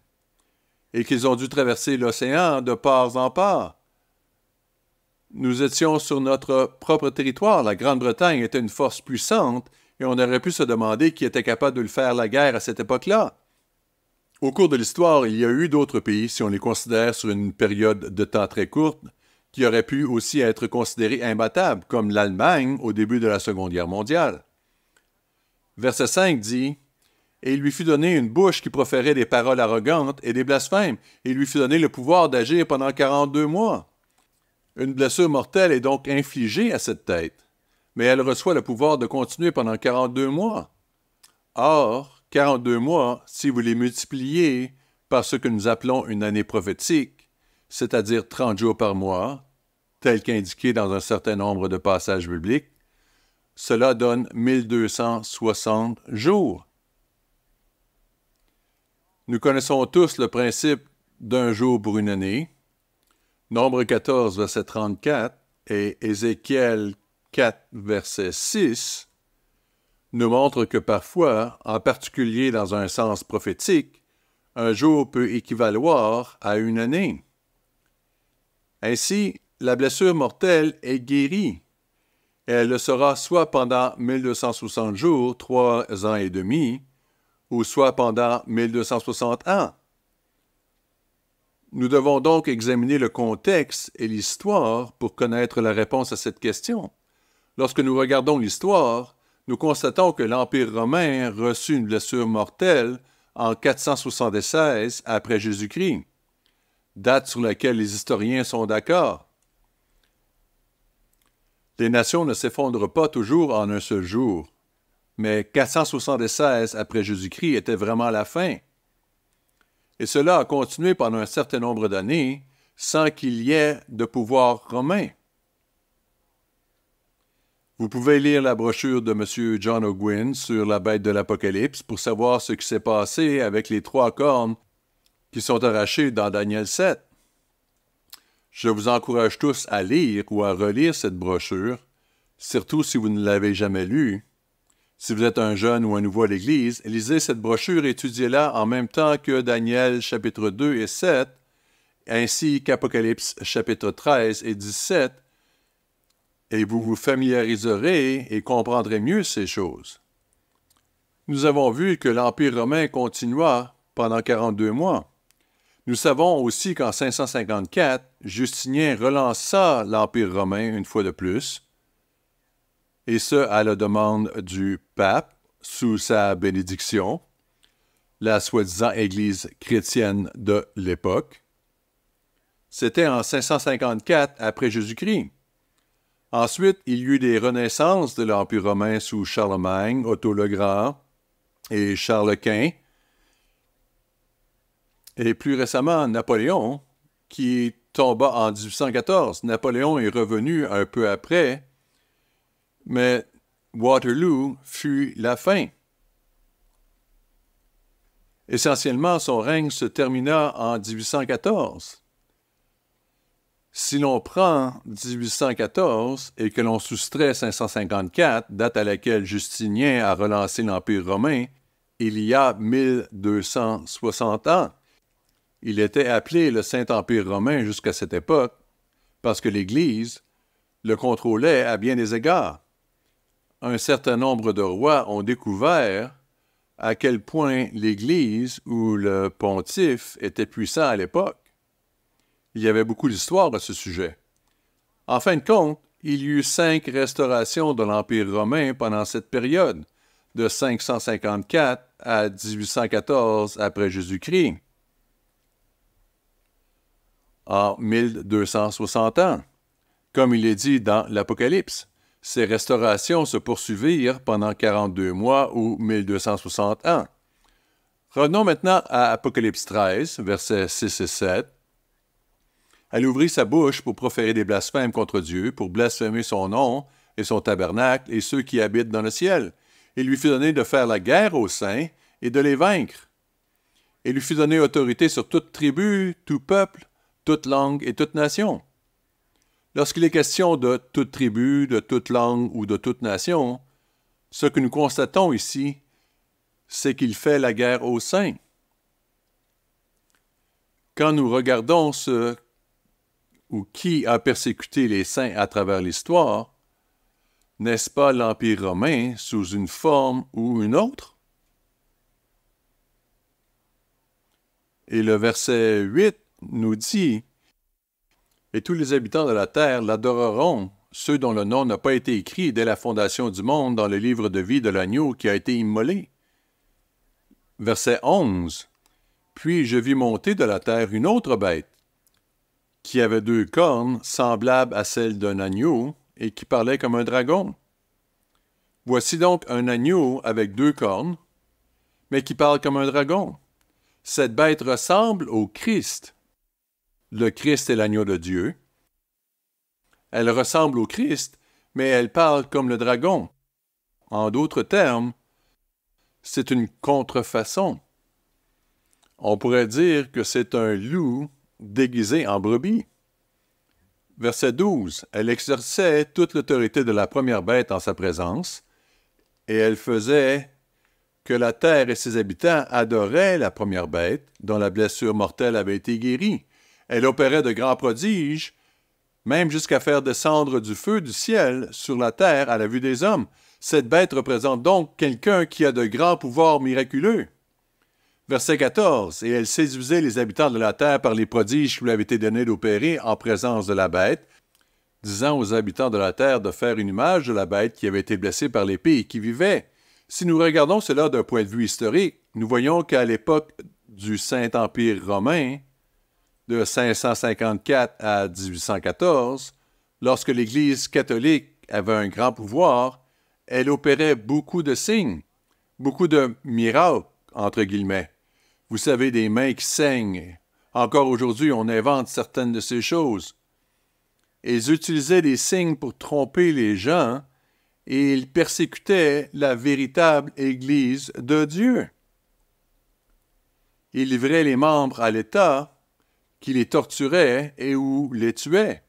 et qu'ils ont dû traverser l'océan de part en part. Nous étions sur notre propre territoire. La Grande-Bretagne était une force puissante et on aurait pu se demander qui était capable de le faire la guerre à cette époque-là. Au cours de l'histoire, il y a eu d'autres pays, si on les considère sur une période de temps très courte, qui auraient pu aussi être considérés imbattables, comme l'Allemagne au début de la Seconde Guerre mondiale. Verset 5 dit « Et il lui fut donné une bouche qui proférait des paroles arrogantes et des blasphèmes, et il lui fut donné le pouvoir d'agir pendant 42 mois. » Une blessure mortelle est donc infligée à cette tête, mais elle reçoit le pouvoir de continuer pendant 42 mois. Or, 42 mois, si vous les multipliez par ce que nous appelons une année prophétique, c'est-à-dire 30 jours par mois, tel qu'indiqué dans un certain nombre de passages bibliques, cela donne 1260 jours. Nous connaissons tous le principe d'un jour pour une année. Nombre 14, verset 34 et Ézéchiel 4, verset 6 nous montrent que parfois, en particulier dans un sens prophétique, un jour peut équivaloir à une année. Ainsi, la blessure mortelle est guérie. Elle le sera soit pendant 1260 jours, 3 ans et demi, ou soit pendant 1260 ans. Nous devons donc examiner le contexte et l'histoire pour connaître la réponse à cette question. Lorsque nous regardons l'histoire, nous constatons que l'Empire romain reçut une blessure mortelle en 476 après Jésus-Christ, date sur laquelle les historiens sont d'accord. Les nations ne s'effondrent pas toujours en un seul jour, mais 476 après Jésus-Christ était vraiment la fin. Et cela a continué pendant un certain nombre d'années sans qu'il y ait de pouvoir romain. Vous pouvez lire la brochure de M. John Ogwyn sur la bête de l'Apocalypse pour savoir ce qui s'est passé avec les 3 cornes qui sont arrachées dans Daniel 7. Je vous encourage tous à lire ou à relire cette brochure, surtout si vous ne l'avez jamais lue. Si vous êtes un jeune ou un nouveau à l'Église, lisez cette brochure et étudiez-la en même temps que Daniel chapitre 2 et 7 ainsi qu'Apocalypse chapitre 13 et 17, et vous vous familiariserez et comprendrez mieux ces choses. Nous avons vu que l'Empire romain continua pendant 42 mois. Nous savons aussi qu'en 554, Justinien relança l'Empire romain une fois de plus, et ce à la demande du pape sous sa bénédiction, la soi-disant Église chrétienne de l'époque. C'était en 554 après Jésus-Christ. Ensuite, il y eut des renaissances de l'Empire romain sous Charlemagne, Otto le Grand et Charles Quint, et plus récemment Napoléon, qui tomba en 1814. Napoléon est revenu un peu après, mais Waterloo fut la fin. Essentiellement, son règne se termina en 1814. Si l'on prend 1814 et que l'on soustrait 554, date à laquelle Justinien a relancé l'Empire romain, il y a 1260 ans. Il était appelé le Saint-Empire romain jusqu'à cette époque parce que l'Église le contrôlait à bien des égards. Un certain nombre de rois ont découvert à quel point l'Église ou le pontife était puissant à l'époque. Il y avait beaucoup d'histoires à ce sujet. En fin de compte, il y eut 5 restaurations de l'Empire romain pendant cette période, de 554 à 1814 après Jésus-Christ, en 1260 ans. Comme il est dit dans l'Apocalypse, ces restaurations se poursuivirent pendant 42 mois ou 1260 ans. Revenons maintenant à Apocalypse 13, versets 6 et 7. Elle ouvrit sa bouche pour proférer des blasphèmes contre Dieu, pour blasphémer son nom et son tabernacle et ceux qui habitent dans le ciel. Il lui fut donné de faire la guerre aux saints et de les vaincre. Il lui fut donné autorité sur toute tribu, tout peuple, toute langue et toute nation. Lorsqu'il est question de toute tribu, de toute langue ou de toute nation, ce que nous constatons ici, c'est qu'il fait la guerre aux saints. Quand nous regardons ce ou qui a persécuté les saints à travers l'histoire, n'est-ce pas l'Empire romain sous une forme ou une autre? Et le verset 8 nous dit « Et tous les habitants de la terre l'adoreront, ceux dont le nom n'a pas été écrit dès la fondation du monde dans le livre de vie de l'agneau qui a été immolé. » Verset 11 « Puis je vis monter de la terre une autre bête, qui avait 2 cornes semblables à celles d'un agneau et qui parlait comme un dragon. Voici donc un agneau avec 2 cornes, mais qui parle comme un dragon. Cette bête ressemble au Christ. Le Christ est l'agneau de Dieu. Elle ressemble au Christ, mais elle parle comme le dragon. En d'autres termes, c'est une contrefaçon. On pourrait dire que c'est un loup déguisée en brebis. Verset 12. Elle exerçait toute l'autorité de la première bête en sa présence, et elle faisait que la terre et ses habitants adoraient la première bête, dont la blessure mortelle avait été guérie. Elle opérait de grands prodiges, même jusqu'à faire descendre du feu du ciel sur la terre à la vue des hommes. Cette bête représente donc quelqu'un qui a de grands pouvoirs miraculeux. Verset 14. Et elle séduisait les habitants de la terre par les prodiges qui lui avaient été donnés d'opérer en présence de la bête, disant aux habitants de la terre de faire une image de la bête qui avait été blessée par l'épée et qui vivait. Si nous regardons cela d'un point de vue historique, nous voyons qu'à l'époque du Saint-Empire romain, de 554 à 1814, lorsque l'Église catholique avait un grand pouvoir, elle opérait beaucoup de signes, beaucoup de miracles, entre guillemets. Vous savez, des mains qui saignent. Encore aujourd'hui, on invente certaines de ces choses. Ils utilisaient des signes pour tromper les gens et ils persécutaient la véritable Église de Dieu. Ils livraient les membres à l'État qui les torturait et ou les tuait.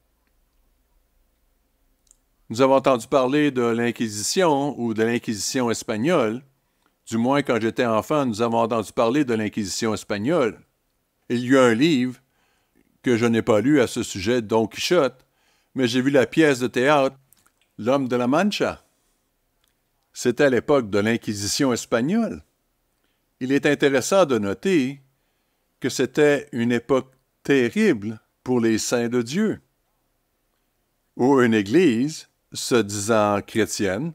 Nous avons entendu parler de l'Inquisition ou de l'Inquisition espagnole. Du moins, quand j'étais enfant, nous avons entendu parler de l'Inquisition espagnole. Il y a un livre que je n'ai pas lu à ce sujet Don Quichotte, mais j'ai vu la pièce de théâtre L'Homme de la Mancha. C'était à l'époque de l'Inquisition espagnole. Il est intéressant de noter que c'était une époque terrible pour les saints de Dieu, où une Église, se disant chrétienne,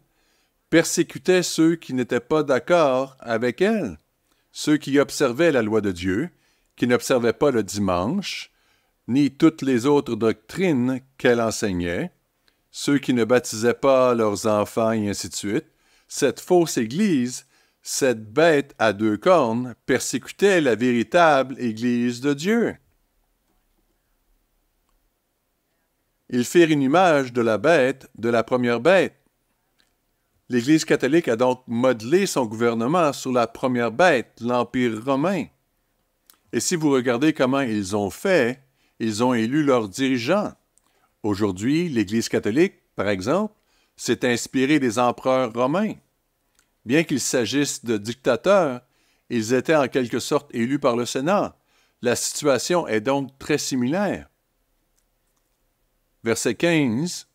persécutait ceux qui n'étaient pas d'accord avec elle, ceux qui observaient la loi de Dieu, qui n'observaient pas le dimanche, ni toutes les autres doctrines qu'elle enseignait, ceux qui ne baptisaient pas leurs enfants et ainsi de suite. Cette fausse Église, cette bête à deux cornes, persécutait la véritable Église de Dieu. Ils firent une image de la bête, de la première bête. L'Église catholique a donc modelé son gouvernement sur la première bête, l'Empire romain. Et si vous regardez comment ils ont fait, ils ont élu leurs dirigeants. Aujourd'hui, l'Église catholique, par exemple, s'est inspirée des empereurs romains. Bien qu'il s'agisse de dictateurs, ils étaient en quelque sorte élus par le Sénat. La situation est donc très similaire. Verset 15.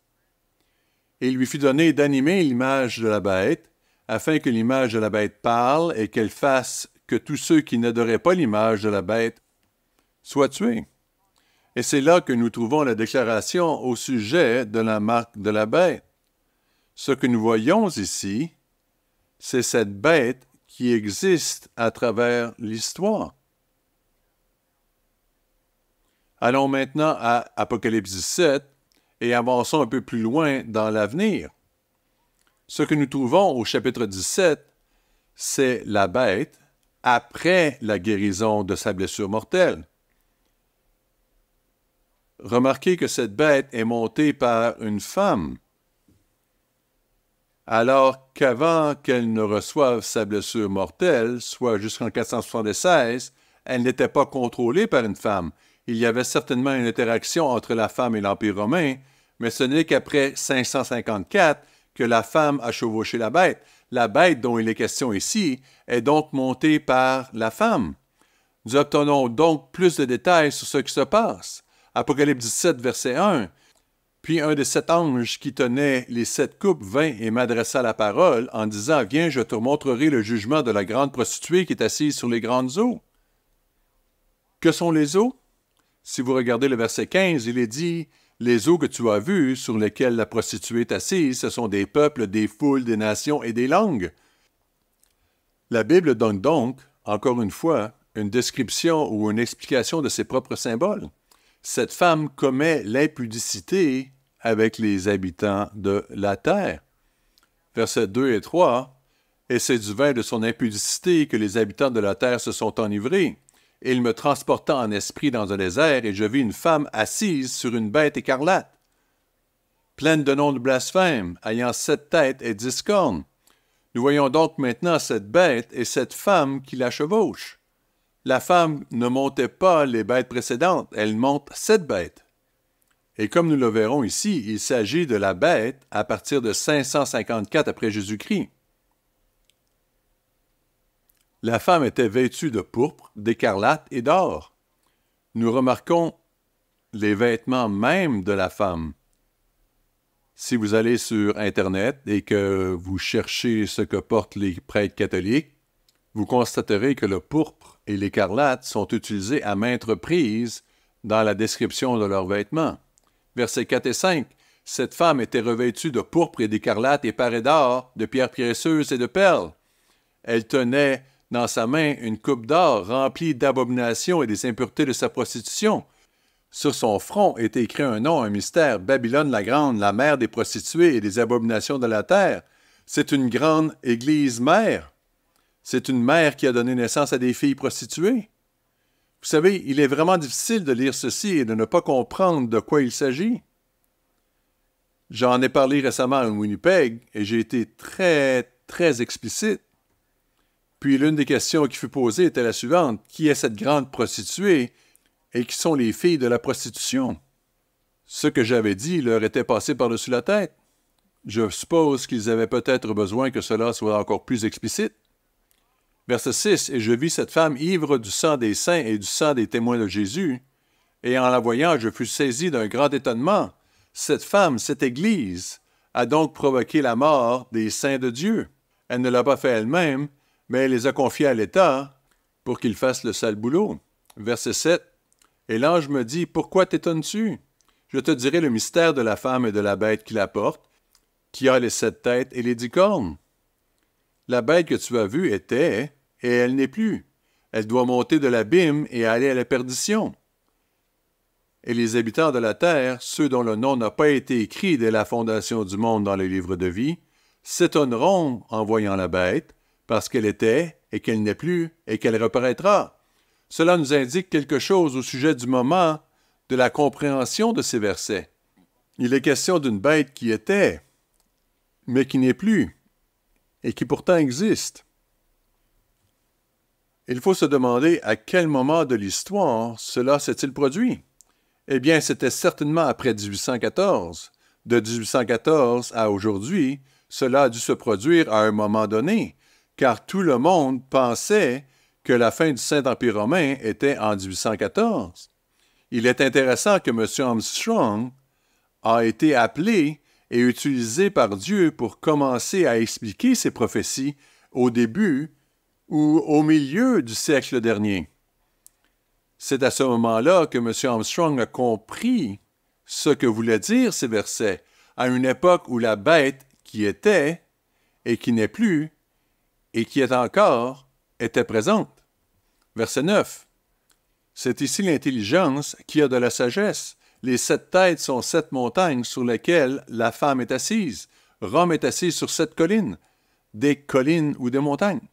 « Il lui fut donné d'animer l'image de la bête, afin que l'image de la bête parle et qu'elle fasse que tous ceux qui n'adoraient pas l'image de la bête soient tués. » Et c'est là que nous trouvons la déclaration au sujet de la marque de la bête. Ce que nous voyons ici, c'est cette bête qui existe à travers l'histoire. Allons maintenant à Apocalypse 17 et avançons un peu plus loin dans l'avenir. Ce que nous trouvons au chapitre 17, c'est la bête après la guérison de sa blessure mortelle. Remarquez que cette bête est montée par une femme, alors qu'avant qu'elle ne reçoive sa blessure mortelle, soit jusqu'en 476, elle n'était pas contrôlée par une femme. Il y avait certainement une interaction entre la femme et l'Empire romain, mais ce n'est qu'après 554 que la femme a chevauché la bête. La bête dont il est question ici est donc montée par la femme. Nous obtenons donc plus de détails sur ce qui se passe. Apocalypse 17, verset 1. « Puis un des 7 anges qui tenait les 7 coupes vint et m'adressa la parole en disant, « Viens, je te montrerai le jugement de la grande prostituée qui est assise sur les grandes eaux. » Que sont les eaux? Si vous regardez le verset 15, il est dit, « Les eaux que tu as vues, sur lesquelles la prostituée est assise, ce sont des peuples, des foules, des nations et des langues. » La Bible donne donc, encore une fois, une description ou une explication de ses propres symboles. Cette femme commet l'impudicité avec les habitants de la terre. Versets 2 et 3, « Et c'est du vin de son impudicité que les habitants de la terre se sont enivrés. Et il me transporta en esprit dans un désert, et je vis une femme assise sur une bête écarlate, pleine de noms de blasphème, ayant 7 têtes et 10 cornes. » Nous voyons donc maintenant cette bête et cette femme qui la chevauchent. La femme ne montait pas les bêtes précédentes, elle monte cette bête. Et comme nous le verrons ici, il s'agit de la bête à partir de 554 après Jésus-Christ. La femme était vêtue de pourpre, d'écarlate et d'or. Nous remarquons les vêtements même de la femme. Si vous allez sur Internet et que vous cherchez ce que portent les prêtres catholiques, vous constaterez que le pourpre et l'écarlate sont utilisés à maintes reprises dans la description de leurs vêtements. Versets 4 et 5, « Cette femme était revêtue de pourpre et d'écarlate et parée d'or, de pierres précieuses et de perles. Elle tenait dans sa main une coupe d'or remplie d'abominations et des impuretés de sa prostitution. Sur son front était écrit un nom, un mystère, Babylone la grande, la mère des prostituées et des abominations de la terre. C'est une grande église mère. C'est une mère qui a donné naissance à des filles prostituées. » Vous savez, il est vraiment difficile de lire ceci et de ne pas comprendre de quoi il s'agit. J'en ai parlé récemment à Winnipeg et j'ai été très explicite. Puis l'une des questions qui fut posée était la suivante. Qui est cette grande prostituée et qui sont les filles de la prostitution? Ce que j'avais dit leur était passé par-dessus la tête. Je suppose qu'ils avaient peut-être besoin que cela soit encore plus explicite. Verset 6, « Et je vis cette femme ivre du sang des saints et du sang des témoins de Jésus. Et en la voyant, je fus saisi d'un grand étonnement. Cette femme, cette Église, a donc provoqué la mort des saints de Dieu. Elle ne l'a pas fait elle-même, mais elle les a confiés à l'État pour qu'il fasse le sale boulot. Verset 7. Et l'ange me dit, « Pourquoi t'étonnes-tu? Je te dirai le mystère de la femme et de la bête qui la porte, qui a les 7 têtes et les 10 cornes. La bête que tu as vue était, et elle n'est plus. Elle doit monter de l'abîme et aller à la perdition. Et les habitants de la terre, ceux dont le nom n'a pas été écrit dès la fondation du monde dans le livre de vie, s'étonneront en voyant la bête, parce qu'elle était, et qu'elle n'est plus, et qu'elle reparaîtra. » Cela nous indique quelque chose au sujet du moment de la compréhension de ces versets. Il est question d'une bête qui était, mais qui n'est plus, et qui pourtant existe. Il faut se demander à quel moment de l'histoire cela s'est-il produit. Eh bien, c'était certainement après 1814. De 1814 à aujourd'hui, cela a dû se produire à un moment donné, car tout le monde pensait que la fin du Saint-Empire romain était en 1814. Il est intéressant que M. Armstrong a été appelé et utilisé par Dieu pour commencer à expliquer ces prophéties au début ou au milieu du siècle dernier. C'est à ce moment-là que M. Armstrong a compris ce que voulaient dire ces versets, à une époque où la bête qui était et qui n'est plus et qui est encore était présente. Verset 9. C'est ici l'intelligence qui a de la sagesse. Les 7 têtes sont 7 montagnes sur lesquelles la femme est assise. Rome est assise sur 7 collines, des collines ou des montagnes.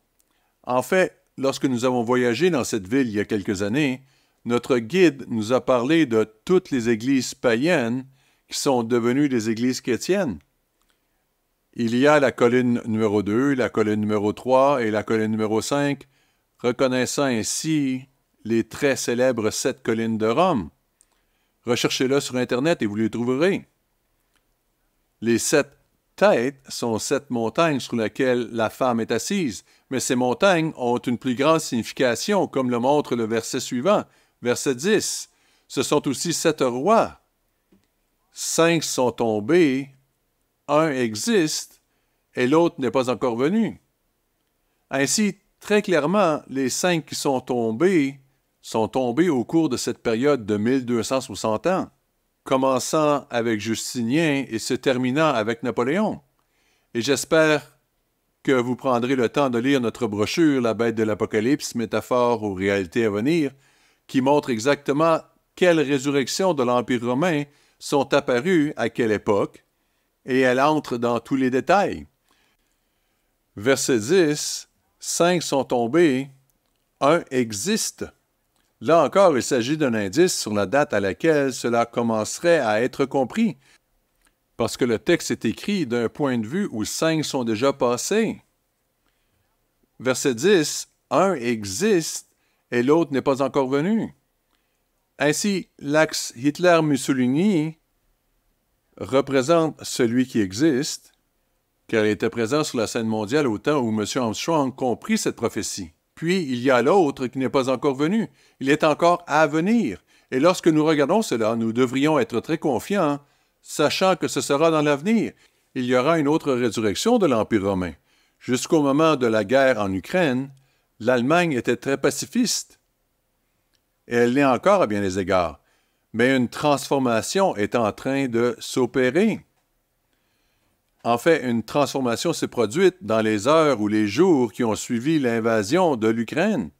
En fait, lorsque nous avons voyagé dans cette ville il y a quelques années, notre guide nous a parlé de toutes les églises païennes qui sont devenues des églises chrétiennes. Il y a la colline numéro 2, la colline numéro 3 et la colline numéro 5, reconnaissant ainsi les très célèbres 7 collines de Rome. Recherchez-le sur Internet et vous les trouverez. Les 7 têtes sont 7 montagnes sur lesquelles la femme est assise, mais ces montagnes ont une plus grande signification, comme le montre le verset suivant, verset 10. Ce sont aussi 7 rois. 5 sont tombés, un existe, et l'autre n'est pas encore venu. Ainsi, très clairement, les 5 qui sont tombés au cours de cette période de 1260 ans, commençant avec Justinien et se terminant avec Napoléon. Et j'espère que vous prendrez le temps de lire notre brochure « La bête de l'Apocalypse, métaphore aux réalités à venir », qui montre exactement quelles résurrections de l'Empire romain sont apparues à quelle époque, et elle entre dans tous les détails. Verset 10, 5 sont tombés, un existe. Là encore, il s'agit d'un indice sur la date à laquelle cela commencerait à être compris, parce que le texte est écrit d'un point de vue où 5 sont déjà passés. Verset 10, un existe et l'autre n'est pas encore venu. Ainsi, l'axe Hitler-Mussolini représente celui qui existe, car il était présent sur la scène mondiale au temps où M. Armstrong comprit cette prophétie. Puis, il y a l'autre qui n'est pas encore venu. Il est encore à venir. Et lorsque nous regardons cela, nous devrions être très confiants, sachant que ce sera dans l'avenir. Il y aura une autre résurrection de l'Empire romain. Jusqu'au moment de la guerre en Ukraine, l'Allemagne était très pacifiste. Et elle l'est encore à bien des égards. Mais une transformation est en train de s'opérer. En fait, une transformation s'est produite dans les heures ou les jours qui ont suivi l'invasion de l'Ukraine.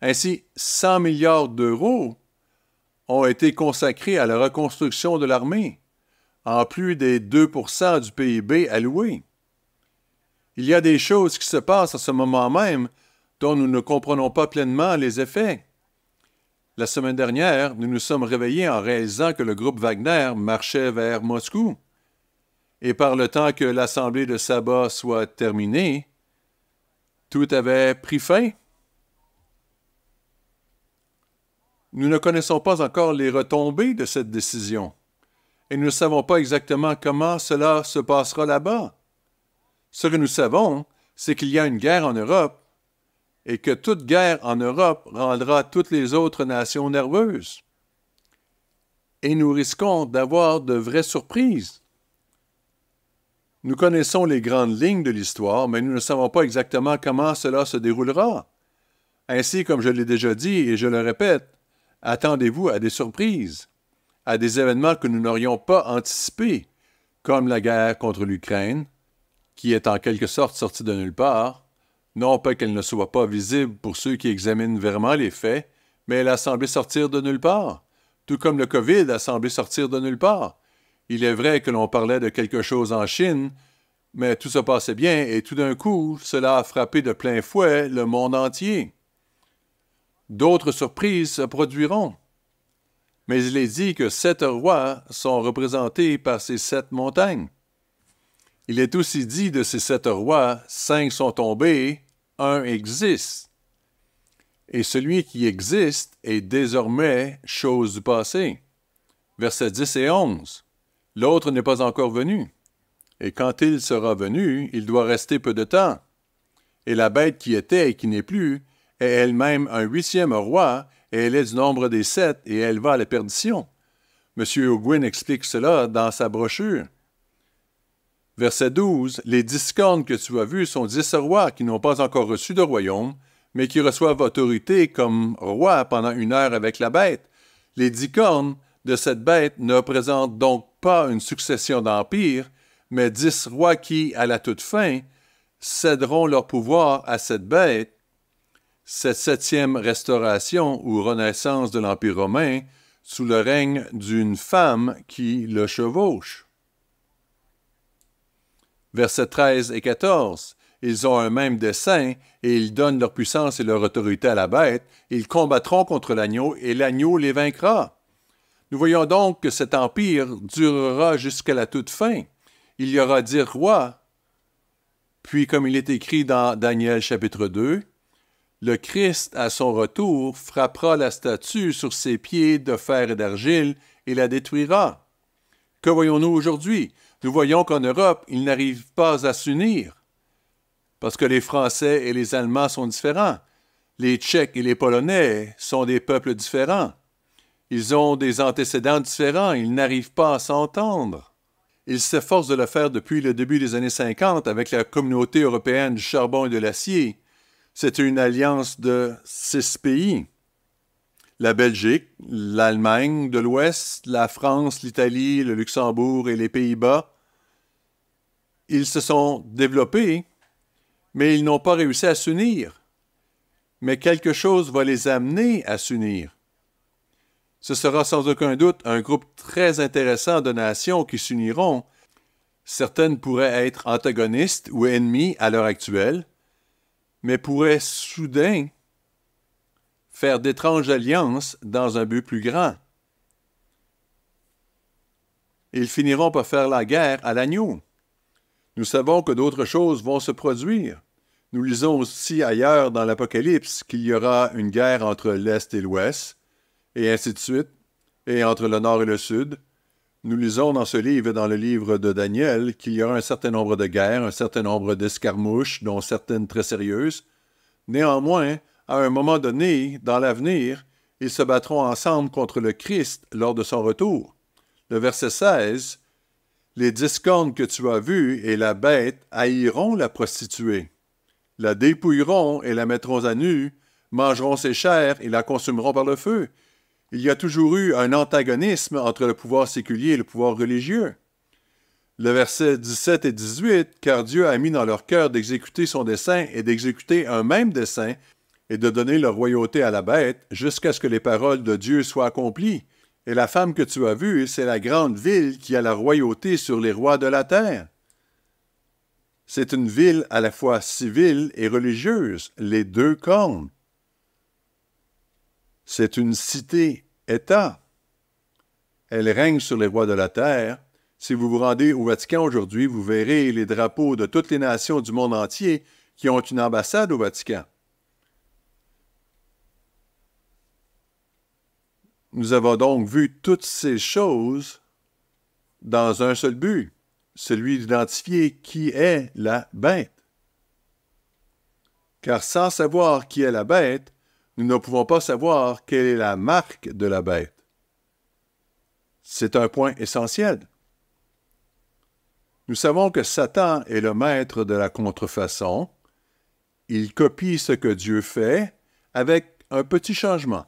Ainsi, 100 milliards d'euros ont été consacrés à la reconstruction de l'armée, en plus des 2% du PIB alloué. Il y a des choses qui se passent à ce moment même dont nous ne comprenons pas pleinement les effets. La semaine dernière, nous nous sommes réveillés en réalisant que le groupe Wagner marchait vers Moscou. Et par le temps que l'assemblée de sabbat soit terminée, tout avait pris fin. Nous ne connaissons pas encore les retombées de cette décision, et nous ne savons pas exactement comment cela se passera là-bas. Ce que nous savons, c'est qu'il y a une guerre en Europe, et que toute guerre en Europe rendra toutes les autres nations nerveuses. et nous risquons d'avoir de vraies surprises. Nous connaissons les grandes lignes de l'histoire, mais nous ne savons pas exactement comment cela se déroulera. Ainsi, comme je l'ai déjà dit et je le répète, attendez-vous à des surprises, à des événements que nous n'aurions pas anticipés, comme la guerre contre l'Ukraine, qui est en quelque sorte sortie de nulle part, non pas qu'elle ne soit pas visible pour ceux qui examinent vraiment les faits, mais elle a semblé sortir de nulle part, tout comme le COVID a semblé sortir de nulle part. Il est vrai que l'on parlait de quelque chose en Chine, mais tout se passait bien et tout d'un coup, cela a frappé de plein fouet le monde entier. D'autres surprises se produiront. Mais il est dit que 7 rois sont représentés par ces 7 montagnes. Il est aussi dit de ces 7 rois, 5 sont tombés, un existe. Et celui qui existe est désormais chose du passé. Versets 10 et 11. L'autre n'est pas encore venu. Et quand il sera venu, il doit rester peu de temps. Et la bête qui était et qui n'est plus est elle-même un 8e roi, et elle est du nombre des 7, et elle va à la perdition. M. O'Gwyn explique cela dans sa brochure. Verset 12. Les 10 cornes que tu as vues sont 10 rois qui n'ont pas encore reçu de royaume, mais qui reçoivent autorité comme rois pendant 1 heure avec la bête. Les 10 cornes de cette bête ne représentent donc pas une succession d'empires, mais 10 rois qui, à la toute fin, céderont leur pouvoir à cette bête. Cette 7e restauration ou renaissance de l'Empire romain sous le règne d'une femme qui le chevauche. Versets 13 et 14. Ils ont un même dessein, et ils donnent leur puissance et leur autorité à la bête. Ils combattront contre l'agneau, et l'agneau les vaincra. Nous voyons donc que cet empire durera jusqu'à la toute fin. Il y aura 10 rois. Puis, comme il est écrit dans Daniel chapitre 2, le Christ, à son retour, frappera la statue sur ses pieds de fer et d'argile et la détruira. Que voyons-nous aujourd'hui? Nous voyons qu'en Europe, ils n'arrivent pas à s'unir, parce que les Français et les Allemands sont différents. Les Tchèques et les Polonais sont des peuples différents. Ils ont des antécédents différents, ils n'arrivent pas à s'entendre. Ils s'efforcent de le faire depuis le début des années 50 avec la Communauté européenne du charbon et de l'acier. C'est une alliance de 6 pays. La Belgique, l'Allemagne de l'Ouest, la France, l'Italie, le Luxembourg et les Pays-Bas. Ils se sont développés, mais ils n'ont pas réussi à s'unir. Mais quelque chose va les amener à s'unir. Ce sera sans aucun doute un groupe très intéressant de nations qui s'uniront. Certaines pourraient être antagonistes ou ennemies à l'heure actuelle, mais pourraient soudain faire d'étranges alliances dans un but plus grand. Ils finiront par faire la guerre à l'agneau. Nous savons que d'autres choses vont se produire. Nous lisons aussi ailleurs dans l'Apocalypse qu'il y aura une guerre entre l'Est et l'Ouest, et ainsi de suite, et entre le Nord et le Sud. Nous lisons dans ce livre et dans le livre de Daniel qu'il y aura un certain nombre de guerres, un certain nombre d'escarmouches, dont certaines très sérieuses. Néanmoins, à un moment donné, dans l'avenir, ils se battront ensemble contre le Christ lors de son retour. Le verset 16, « Les 10 cornes que tu as vues et la bête haïront la prostituée. La dépouilleront et la mettront à nu, mangeront ses chairs et la consumeront par le feu. » Il y a toujours eu un antagonisme entre le pouvoir séculier et le pouvoir religieux. Le verset 17 et 18, « Car Dieu a mis dans leur cœur d'exécuter son dessein et d'exécuter un même dessein et de donner leur royauté à la bête jusqu'à ce que les paroles de Dieu soient accomplies. Et la femme que tu as vue, c'est la grande ville qui a la royauté sur les rois de la terre. » C'est une ville à la fois civile et religieuse, les 2 cornes. C'est une cité-État. Elle règne sur les rois de la terre. Si vous vous rendez au Vatican aujourd'hui, vous verrez les drapeaux de toutes les nations du monde entier qui ont une ambassade au Vatican. Nous avons donc vu toutes ces choses dans un seul but, celui d'identifier qui est la bête. Car sans savoir qui est la bête, nous ne pouvons pas savoir quelle est la marque de la bête. C'est un point essentiel. Nous savons que Satan est le maître de la contrefaçon. Il copie ce que Dieu fait avec un petit changement.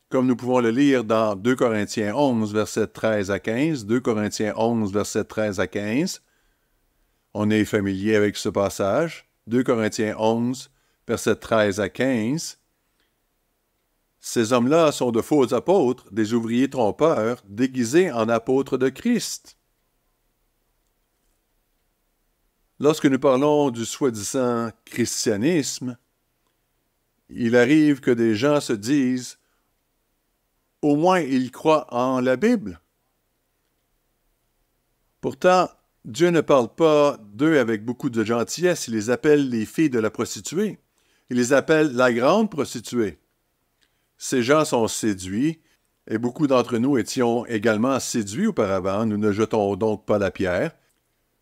Comme nous pouvons le lire dans 2 Corinthiens 11, versets 13 à 15. 2 Corinthiens 11, versets 13 à 15. On est familier avec ce passage. 2 Corinthiens 11, versets 13 à 15. Ces hommes-là sont de faux apôtres, des ouvriers trompeurs, déguisés en apôtres de Christ. Lorsque nous parlons du soi-disant christianisme, il arrive que des gens se disent « Au moins, ils croient en la Bible. » Pourtant, Dieu ne parle pas d'eux avec beaucoup de gentillesse. Il les appelle les filles de la prostituée. Il les appelle la grande prostituée. Ces gens sont séduits, et beaucoup d'entre nous étions également séduits auparavant. Nous ne jetons donc pas la pierre.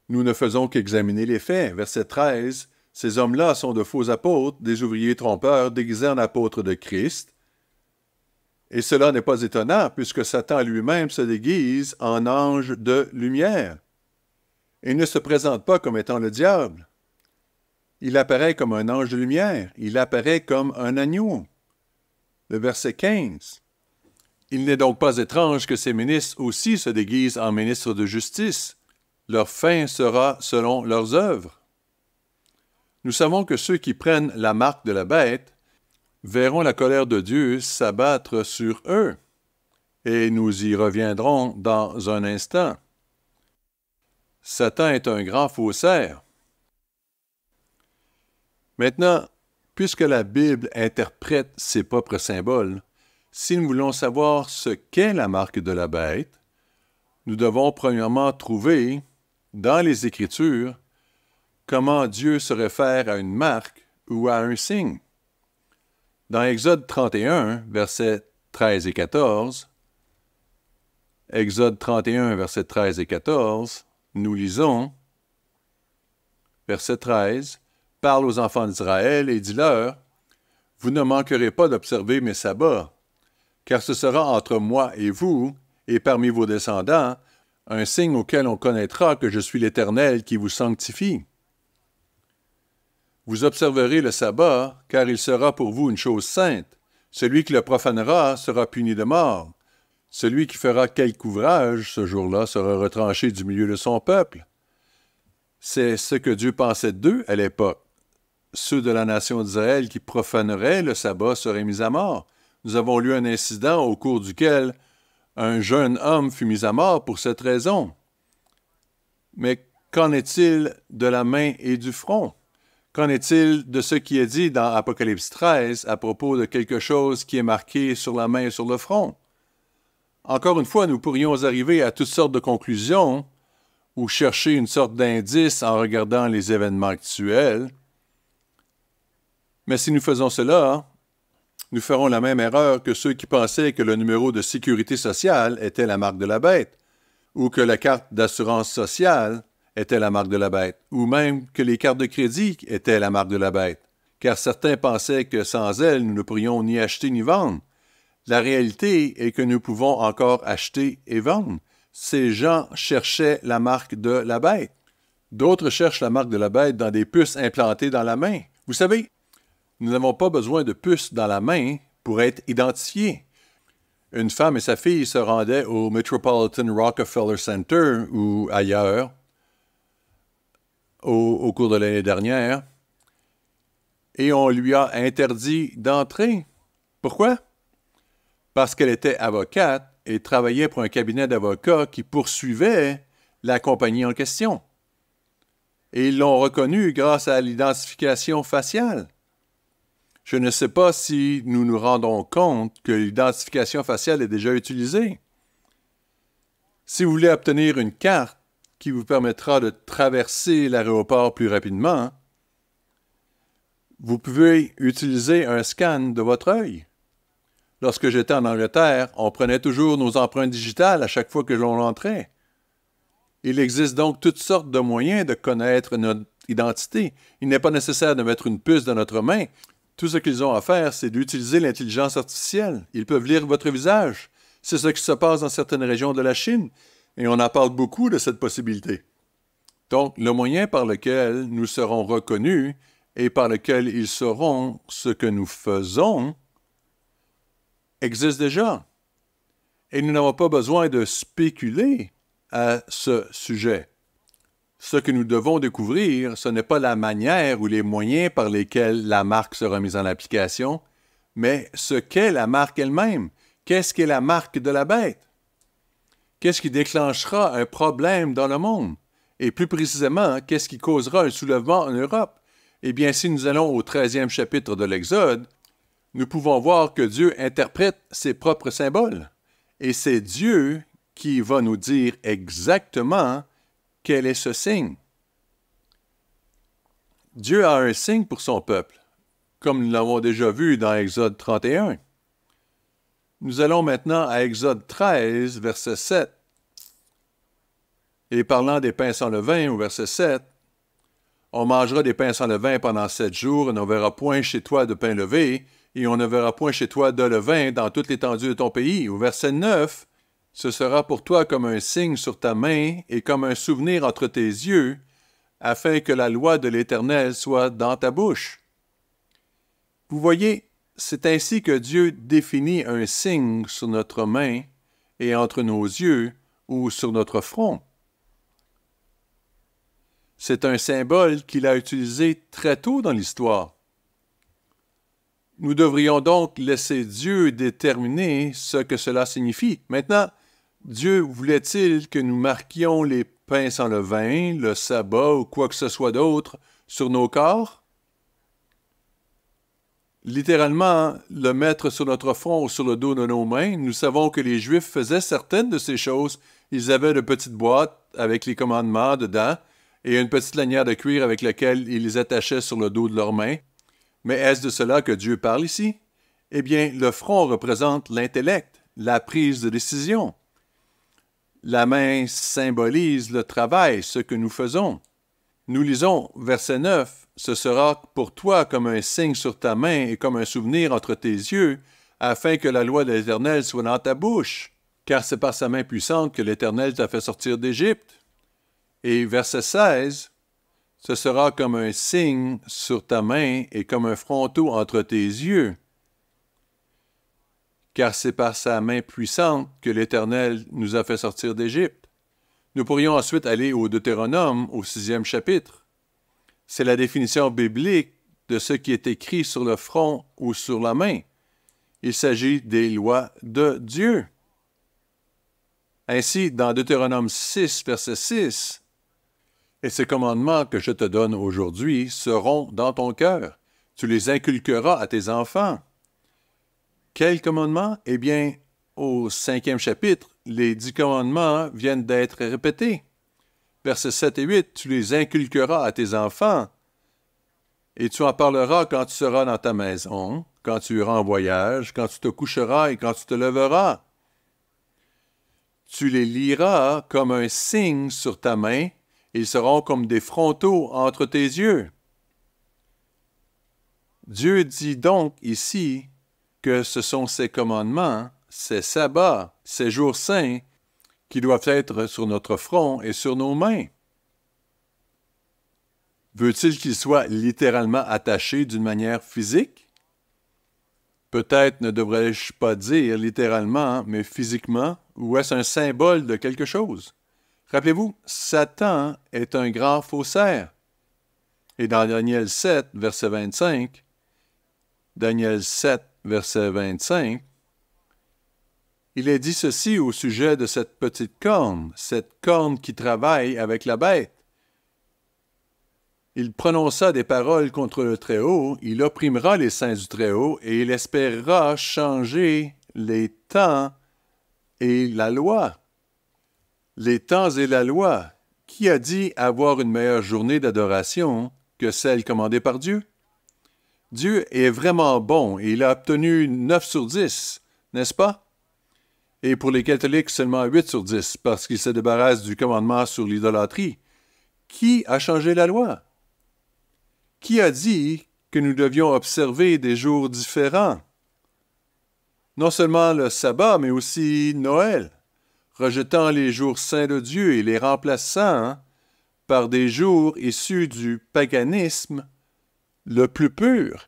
Nous ne faisons qu'examiner les faits. Verset 13, « Ces hommes-là sont de faux apôtres, des ouvriers trompeurs, déguisés en apôtres de Christ. » Et cela n'est pas étonnant, puisque Satan lui-même se déguise en ange de lumière. Il ne se présente pas comme étant le diable. Il apparaît comme un ange de lumière. Il apparaît comme un agneau. Le verset 15. Il n'est donc pas étrange que ces ministres aussi se déguisent en ministres de justice. Leur fin sera selon leurs œuvres. Nous savons que ceux qui prennent la marque de la bête verront la colère de Dieu s'abattre sur eux. Et nous y reviendrons dans un instant. Satan est un grand faussaire. Maintenant, puisque la Bible interprète ses propres symboles, si nous voulons savoir ce qu'est la marque de la bête, nous devons premièrement trouver, dans les Écritures, comment Dieu se réfère à une marque ou à un signe. Dans Exode 31, versets 13 et 14, Exode 31, versets 13 et 14, nous lisons, verset 13, « Parle aux enfants d'Israël et dis-leur, « Vous ne manquerez pas d'observer mes sabbats, car ce sera entre moi et vous, et parmi vos descendants, un signe auquel on connaîtra que je suis l'Éternel qui vous sanctifie. Vous observerez le sabbat, car il sera pour vous une chose sainte. Celui qui le profanera sera puni de mort. Celui qui fera quelque ouvrage ce jour-là sera retranché du milieu de son peuple. » C'est ce que Dieu pensait d'eux à l'époque. Ceux de la nation d'Israël qui profaneraient le sabbat seraient mis à mort. Nous avons lu un incident au cours duquel un jeune homme fut mis à mort pour cette raison. Mais qu'en est-il de la main et du front? Qu'en est-il de ce qui est dit dans Apocalypse 13 à propos de quelque chose qui est marqué sur la main et sur le front? Encore une fois, nous pourrions arriver à toutes sortes de conclusions ou chercher une sorte d'indice en regardant les événements actuels. Mais si nous faisons cela, nous ferons la même erreur que ceux qui pensaient que le numéro de sécurité sociale était la marque de la bête, ou que la carte d'assurance sociale était la marque de la bête, ou même que les cartes de crédit étaient la marque de la bête, car certains pensaient que sans elles, nous ne pourrions ni acheter ni vendre. La réalité est que nous pouvons encore acheter et vendre. Ces gens cherchaient la marque de la bête. D'autres cherchent la marque de la bête dans des puces implantées dans la main. Vous savez, nous n'avons pas besoin de puces dans la main pour être identifiés. Une femme et sa fille se rendaient au Metropolitan Rockefeller Center ou ailleurs au cours de l'année dernière et on lui a interdit d'entrer. Pourquoi? Parce qu'elle était avocate et travaillait pour un cabinet d'avocats qui poursuivait la compagnie en question. Et ils l'ont reconnue grâce à l'identification faciale. Je ne sais pas si nous nous rendons compte que l'identification faciale est déjà utilisée. Si vous voulez obtenir une carte qui vous permettra de traverser l'aéroport plus rapidement, vous pouvez utiliser un scan de votre œil. Lorsque j'étais en Angleterre, on prenait toujours nos empreintes digitales à chaque fois que l'on entrait. Il existe donc toutes sortes de moyens de connaître notre identité. Il n'est pas nécessaire de mettre une puce dans notre main. Tout ce qu'ils ont à faire, c'est d'utiliser l'intelligence artificielle. Ils peuvent lire votre visage. C'est ce qui se passe dans certaines régions de la Chine, et on en parle beaucoup de cette possibilité. Donc, le moyen par lequel nous serons reconnus et par lequel ils sauront ce que nous faisons existe déjà. Et nous n'avons pas besoin de spéculer à ce sujet. Ce que nous devons découvrir, ce n'est pas la manière ou les moyens par lesquels la marque sera mise en application, mais ce qu'est la marque elle-même. Qu'est-ce qu'est la marque de la bête? Qu'est-ce qui déclenchera un problème dans le monde? Et plus précisément, qu'est-ce qui causera un soulèvement en Europe? Eh bien, si nous allons au 13e chapitre de l'Exode, nous pouvons voir que Dieu interprète ses propres symboles. Et c'est Dieu qui va nous dire exactement quel est ce signe. Dieu a un signe pour son peuple, comme nous l'avons déjà vu dans Exode 31. Nous allons maintenant à Exode 13, verset 7. Et parlant des pains sans levain, au verset 7, « On mangera des pains sans levain pendant 7 jours, et on ne verra point chez toi de pain levé, et on ne verra point chez toi de levain dans toute l'étendue de ton pays. » Au verset 9, « Ce sera pour toi comme un signe sur ta main et comme un souvenir entre tes yeux, afin que la loi de l'Éternel soit dans ta bouche. » Vous voyez, c'est ainsi que Dieu définit un signe sur notre main et entre nos yeux ou sur notre front. C'est un symbole qu'il a utilisé très tôt dans l'histoire. Nous devrions donc laisser Dieu déterminer ce que cela signifie. Maintenant, Dieu voulait-il que nous marquions les pains sans levain, le sabbat ou quoi que ce soit d'autre sur nos corps? Littéralement, le mettre sur notre front ou sur le dos de nos mains, nous savons que les Juifs faisaient certaines de ces choses. Ils avaient de petites boîtes avec les commandements dedans et une petite lanière de cuir avec laquelle ils les attachaient sur le dos de leurs mains. Mais est-ce de cela que Dieu parle ici? Eh bien, le front représente l'intellect, la prise de décision. La main symbolise le travail, ce que nous faisons. Nous lisons, verset 9, « Ce sera pour toi comme un signe sur ta main et comme un souvenir entre tes yeux, afin que la loi de l'Éternel soit dans ta bouche, car c'est par sa main puissante que l'Éternel t'a fait sortir d'Égypte. » Et verset 16, « Ce sera comme un signe sur ta main et comme un fronteau entre tes yeux, car c'est par sa main puissante que l'Éternel nous a fait sortir d'Égypte. » Nous pourrions ensuite aller au Deutéronome, au 6e chapitre. C'est la définition biblique de ce qui est écrit sur le front ou sur la main. Il s'agit des lois de Dieu. Ainsi, dans Deutéronome 6, verset 6, « Et ces commandements que je te donne aujourd'hui seront dans ton cœur. Tu les inculqueras à tes enfants. » Quels commandements? Eh bien, au 5e chapitre, les 10 commandements viennent d'être répétés. Versets 7 et 8, « Tu les inculqueras à tes enfants, et tu en parleras quand tu seras dans ta maison, quand tu iras en voyage, quand tu te coucheras et quand tu te lèveras. Tu les liras comme un signe sur ta main, ils seront comme des frontaux entre tes yeux. » Dieu dit donc ici que ce sont ces commandements, ces sabbats, ces jours saints, qui doivent être sur notre front et sur nos mains. Veut-il qu'ils soient littéralement attachés d'une manière physique? Peut-être ne devrais-je pas dire littéralement, mais physiquement, ou est-ce un symbole de quelque chose? Rappelez-vous, Satan est un grand faussaire. Et dans Daniel 7, verset 25, Daniel 7, verset 25, il est dit ceci au sujet de cette petite corne qui travaille avec la bête. Il prononça des paroles contre le Très-Haut, il opprimera les saints du Très-Haut, et il espérera changer les temps et la loi. Les temps et la loi. Qui a dit avoir une meilleure journée d'adoration que celle commandée par Dieu? Dieu est vraiment bon et il a obtenu 9 sur 10, n'est-ce pas? Et pour les catholiques, seulement 8 sur 10, parce qu'ils se débarrassent du commandement sur l'idolâtrie. Qui a changé la loi? Qui a dit que nous devions observer des jours différents? Non seulement le sabbat, mais aussi Noël, rejetant les jours saints de Dieu et les remplaçant par des jours issus du paganisme le plus pur.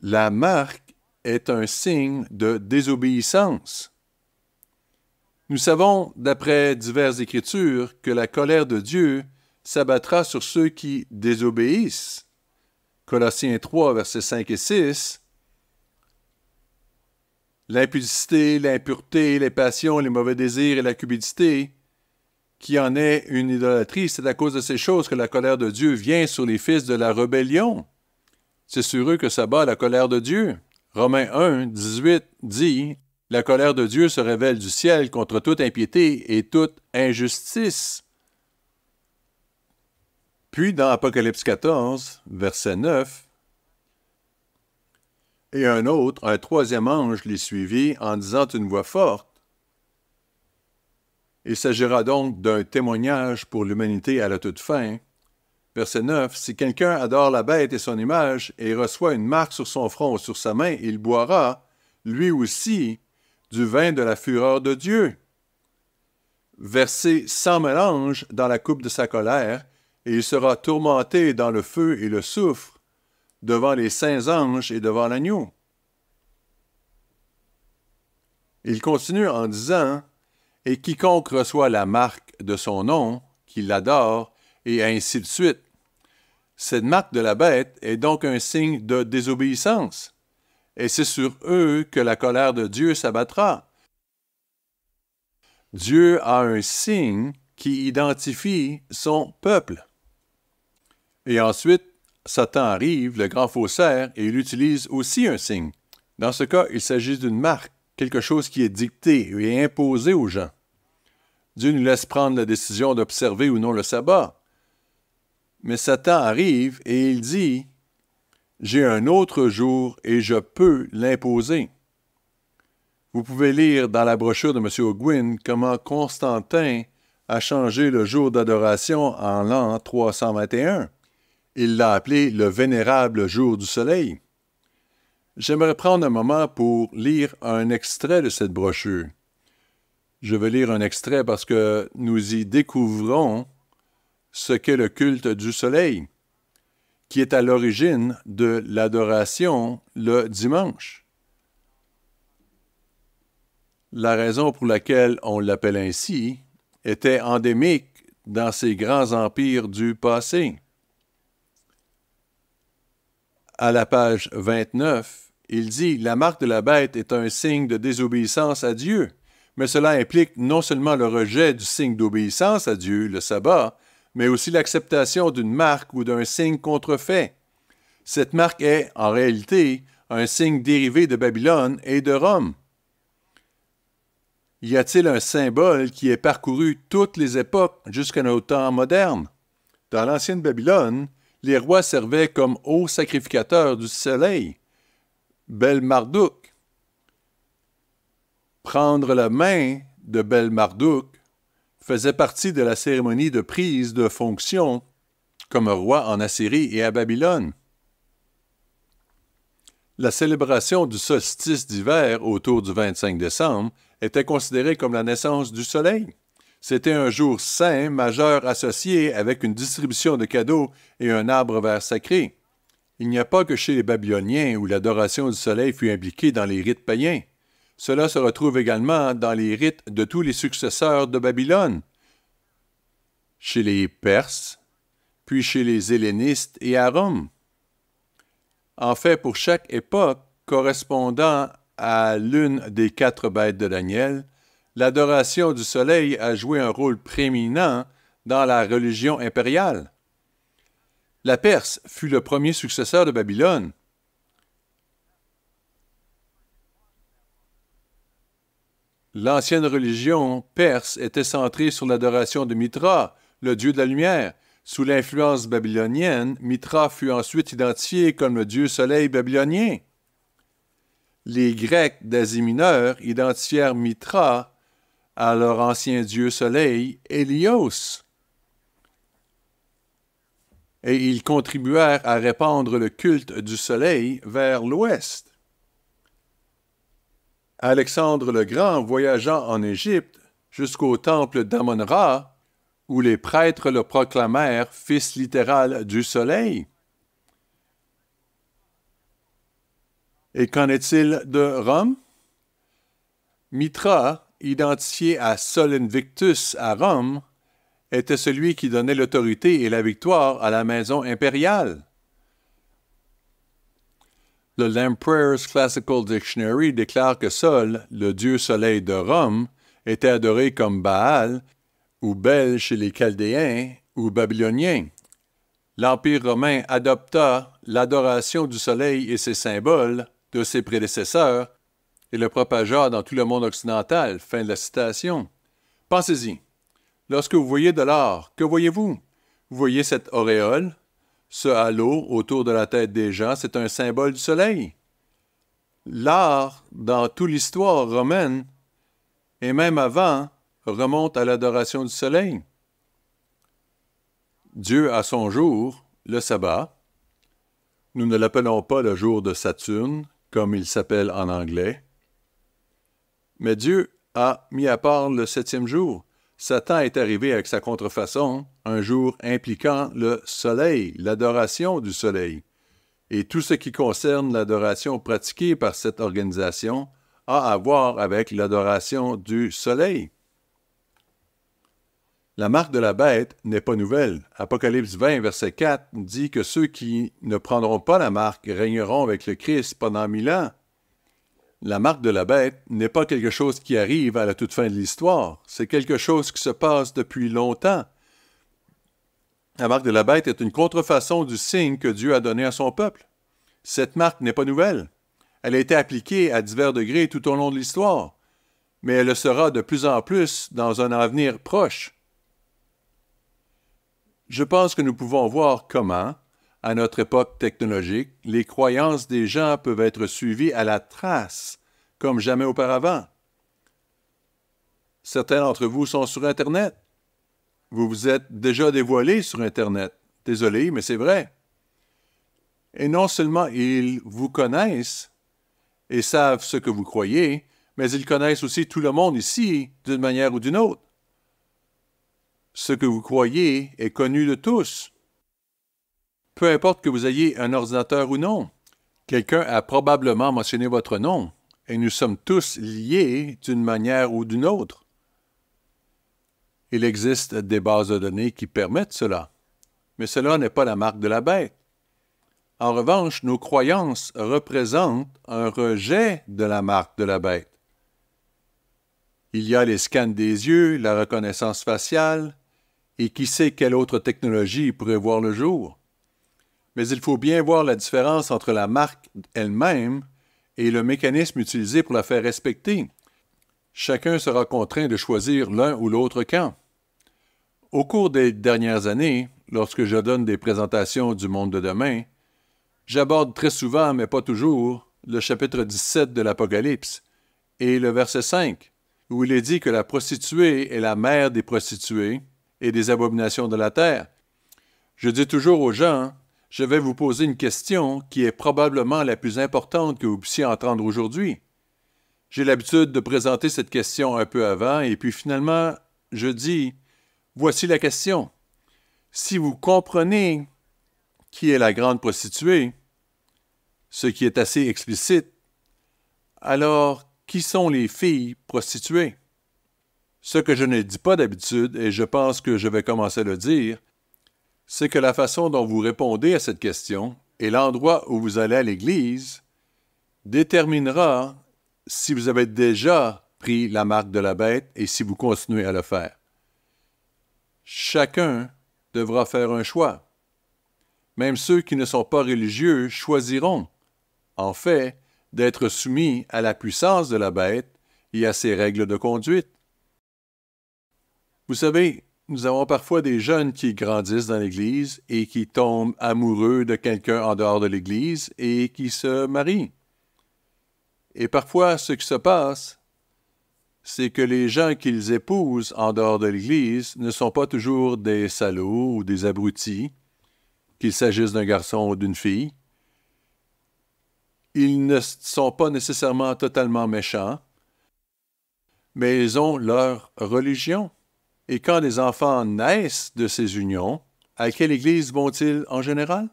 La marque est un signe de désobéissance. Nous savons, d'après diverses écritures, que la colère de Dieu s'abattra sur ceux qui désobéissent. Colossiens 3, versets 5 et 6. L'impudicité, l'impureté, les passions, les mauvais désirs et la cupidité, qui en est une idolâtrie, c'est à cause de ces choses que la colère de Dieu vient sur les fils de la rébellion. C'est sur eux que s'abat la colère de Dieu. Romains 1, 18 dit « La colère de Dieu se révèle du ciel contre toute impiété et toute injustice. » Puis dans Apocalypse 14, verset 9, « Et un troisième ange les suivit en disant d'une voix forte, « Il s'agira donc d'un témoignage pour l'humanité à la toute fin. » Verset 9, « Si quelqu'un adore la bête et son image et reçoit une marque sur son front ou sur sa main, il boira, lui aussi, du vin de la fureur de Dieu, versé sans mélange dans la coupe de sa colère, et il sera tourmenté dans le feu et le soufre, devant les saints anges et devant l'agneau. » Il continue en disant, « Et quiconque reçoit la marque de son nom, qui l'adore, et ainsi de suite. » Cette marque de la bête est donc un signe de désobéissance, et c'est sur eux que la colère de Dieu s'abattra. Dieu a un signe qui identifie son peuple. Et ensuite, Satan arrive, le grand faussaire, et il utilise aussi un signe. Dans ce cas, il s'agit d'une marque, quelque chose qui est dicté et imposé aux gens. Dieu nous laisse prendre la décision d'observer ou non le sabbat. Mais Satan arrive et il dit « J'ai un autre jour et je peux l'imposer. » Vous pouvez lire dans la brochure de M. Ogwyn comment Constantin a changé le jour d'adoration en l'an 321. Il l'a appelé le vénérable jour du soleil. J'aimerais prendre un moment pour lire un extrait de cette brochure. Je vais lire un extrait parce que nous y découvrons ce qu'est le culte du soleil, qui est à l'origine de l'adoration le dimanche. La raison pour laquelle on l'appelle ainsi était endémique dans ces grands empires du passé. À la page 29, il dit « La marque de la bête est un signe de désobéissance à Dieu, mais cela implique non seulement le rejet du signe d'obéissance à Dieu, le sabbat, mais aussi l'acceptation d'une marque ou d'un signe contrefait. Cette marque est, en réalité, un signe dérivé de Babylone et de Rome. Y a-t-il un symbole qui ait parcouru toutes les époques jusqu'à nos temps modernes? Dans l'ancienne Babylone, les rois servaient comme hauts sacrificateurs du soleil, Bel-Marduk. Prendre la main de Bel-Marduk faisait partie de la cérémonie de prise de fonction comme roi en Assyrie et à Babylone. La célébration du solstice d'hiver autour du 25 décembre était considérée comme la naissance du soleil. C'était un jour saint majeur associé avec une distribution de cadeaux et un arbre vert sacré. Il n'y a pas que chez les Babyloniens où l'adoration du soleil fut impliquée dans les rites païens. Cela se retrouve également dans les rites de tous les successeurs de Babylone, chez les Perses, puis chez les Hellénistes et à Rome. En fait, pour chaque époque correspondant à l'une des 4 bêtes de Daniel, l'adoration du soleil a joué un rôle prééminent dans la religion impériale. La Perse fut le premier successeur de Babylone. L'ancienne religion perse était centrée sur l'adoration de Mithra, le dieu de la lumière. Sous l'influence babylonienne, Mithra fut ensuite identifié comme le dieu soleil babylonien. Les Grecs d'Asie mineure identifièrent Mithra à leur ancien dieu soleil, Hélios. Et ils contribuèrent à répandre le culte du soleil vers l'ouest. Alexandre le Grand voyageant en Égypte jusqu'au temple d'Amon-Ra, où les prêtres le proclamèrent fils littéral du soleil. Et qu'en est-il de Rome? Mitra, identifié à Sol Invictus à Rome, était celui qui donnait l'autorité et la victoire à la maison impériale. Le Lamprere's Classical Dictionary déclare que Sol, le dieu soleil de Rome, était adoré comme Baal, ou Bel chez les Chaldéens, ou Babyloniens. L'Empire romain adopta l'adoration du soleil et ses symboles de ses prédécesseurs et le propagea dans tout le monde occidental. Fin de la citation. Pensez-y. Lorsque vous voyez de l'or, que voyez-vous? Vous voyez cette auréole? Ce halo autour de la tête des gens, c'est un symbole du soleil. L'art, dans toute l'histoire romaine, et même avant, remonte à l'adoration du soleil. Dieu a son jour, le sabbat. Nous ne l'appelons pas le jour de Saturne, comme il s'appelle en anglais. Mais Dieu a mis à part le 7e jour. Satan est arrivé avec sa contrefaçon, un jour impliquant le soleil, l'adoration du soleil. Et tout ce qui concerne l'adoration pratiquée par cette organisation a à voir avec l'adoration du soleil. La marque de la bête n'est pas nouvelle. Apocalypse 20, verset 4 dit que ceux qui ne prendront pas la marque régneront avec le Christ pendant 1000 ans. La marque de la bête n'est pas quelque chose qui arrive à la toute fin de l'histoire. C'est quelque chose qui se passe depuis longtemps. La marque de la bête est une contrefaçon du signe que Dieu a donné à son peuple. Cette marque n'est pas nouvelle. Elle a été appliquée à divers degrés tout au long de l'histoire, mais elle le sera de plus en plus dans un avenir proche. Je pense que nous pouvons voir comment, à notre époque technologique, les croyances des gens peuvent être suivies à la trace, comme jamais auparavant. Certains d'entre vous sont sur Internet. Vous vous êtes déjà dévoilés sur Internet. Désolé, mais c'est vrai. Et non seulement ils vous connaissent et savent ce que vous croyez, mais ils connaissent aussi tout le monde ici, d'une manière ou d'une autre. Ce que vous croyez est connu de tous. Peu importe que vous ayez un ordinateur ou non, quelqu'un a probablement mentionné votre nom, et nous sommes tous liés d'une manière ou d'une autre. Il existe des bases de données qui permettent cela, mais cela n'est pas la marque de la bête. En revanche, nos croyances représentent un rejet de la marque de la bête. Il y a les scans des yeux, la reconnaissance faciale, et qui sait quelle autre technologie pourrait voir le jour. Mais il faut bien voir la différence entre la marque elle-même et le mécanisme utilisé pour la faire respecter. Chacun sera contraint de choisir l'un ou l'autre camp. Au cours des dernières années, lorsque je donne des présentations du monde de demain, j'aborde très souvent, mais pas toujours, le chapitre 17 de l'Apocalypse et le verset 5, où il est dit que la prostituée est la mère des prostituées et des abominations de la terre. Je dis toujours aux gens, je vais vous poser une question qui est probablement la plus importante que vous puissiez entendre aujourd'hui. J'ai l'habitude de présenter cette question un peu avant, et puis finalement, je dis, voici la question. Si vous comprenez qui est la grande prostituée, ce qui est assez explicite, alors qui sont les filles prostituées? Ce que je ne dis pas d'habitude, et je pense que je vais commencer à le dire, c'est que la façon dont vous répondez à cette question et l'endroit où vous allez à l'Église déterminera si vous avez déjà pris la marque de la bête et si vous continuez à le faire. Chacun devra faire un choix. Même ceux qui ne sont pas religieux choisiront, en fait, d'être soumis à la puissance de la bête et à ses règles de conduite. Vous savez, nous avons parfois des jeunes qui grandissent dans l'Église et qui tombent amoureux de quelqu'un en dehors de l'Église et qui se marient. Et parfois, ce qui se passe, c'est que les gens qu'ils épousent en dehors de l'Église ne sont pas toujours des salauds ou des abrutis, qu'il s'agisse d'un garçon ou d'une fille. Ils ne sont pas nécessairement totalement méchants, mais ils ont leur religion. Et quand les enfants naissent de ces unions, à quelle Église vont-ils en général?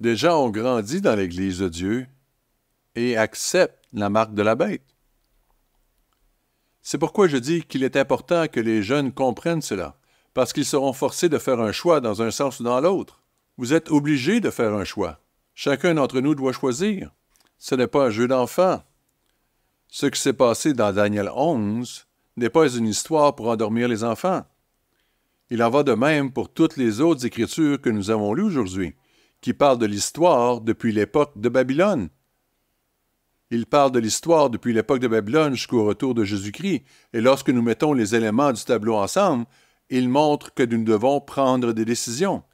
Des gens ont grandi dans l'Église de Dieu et acceptent la marque de la bête. C'est pourquoi je dis qu'il est important que les jeunes comprennent cela, parce qu'ils seront forcés de faire un choix dans un sens ou dans l'autre. Vous êtes obligés de faire un choix. Chacun d'entre nous doit choisir. Ce n'est pas un jeu d'enfant. Ce qui s'est passé dans Daniel 11 n'est pas une histoire pour endormir les enfants. Il en va de même pour toutes les autres écritures que nous avons lues aujourd'hui, qui parlent de l'histoire depuis l'époque de Babylone. Il parle de l'histoire depuis l'époque de Babylone jusqu'au retour de Jésus-Christ, et lorsque nous mettons les éléments du tableau ensemble, il montre que nous devons prendre des décisions.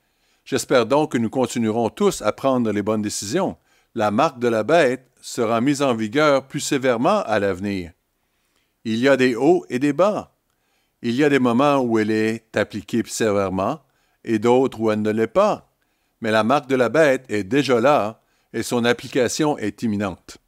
J'espère donc que nous continuerons tous à prendre les bonnes décisions. La marque de la bête sera mise en vigueur plus sévèrement à l'avenir. Il y a des hauts et des bas. Il y a des moments où elle est appliquée sévèrement et d'autres où elle ne l'est pas. Mais la marque de la bête est déjà là et son application est imminente.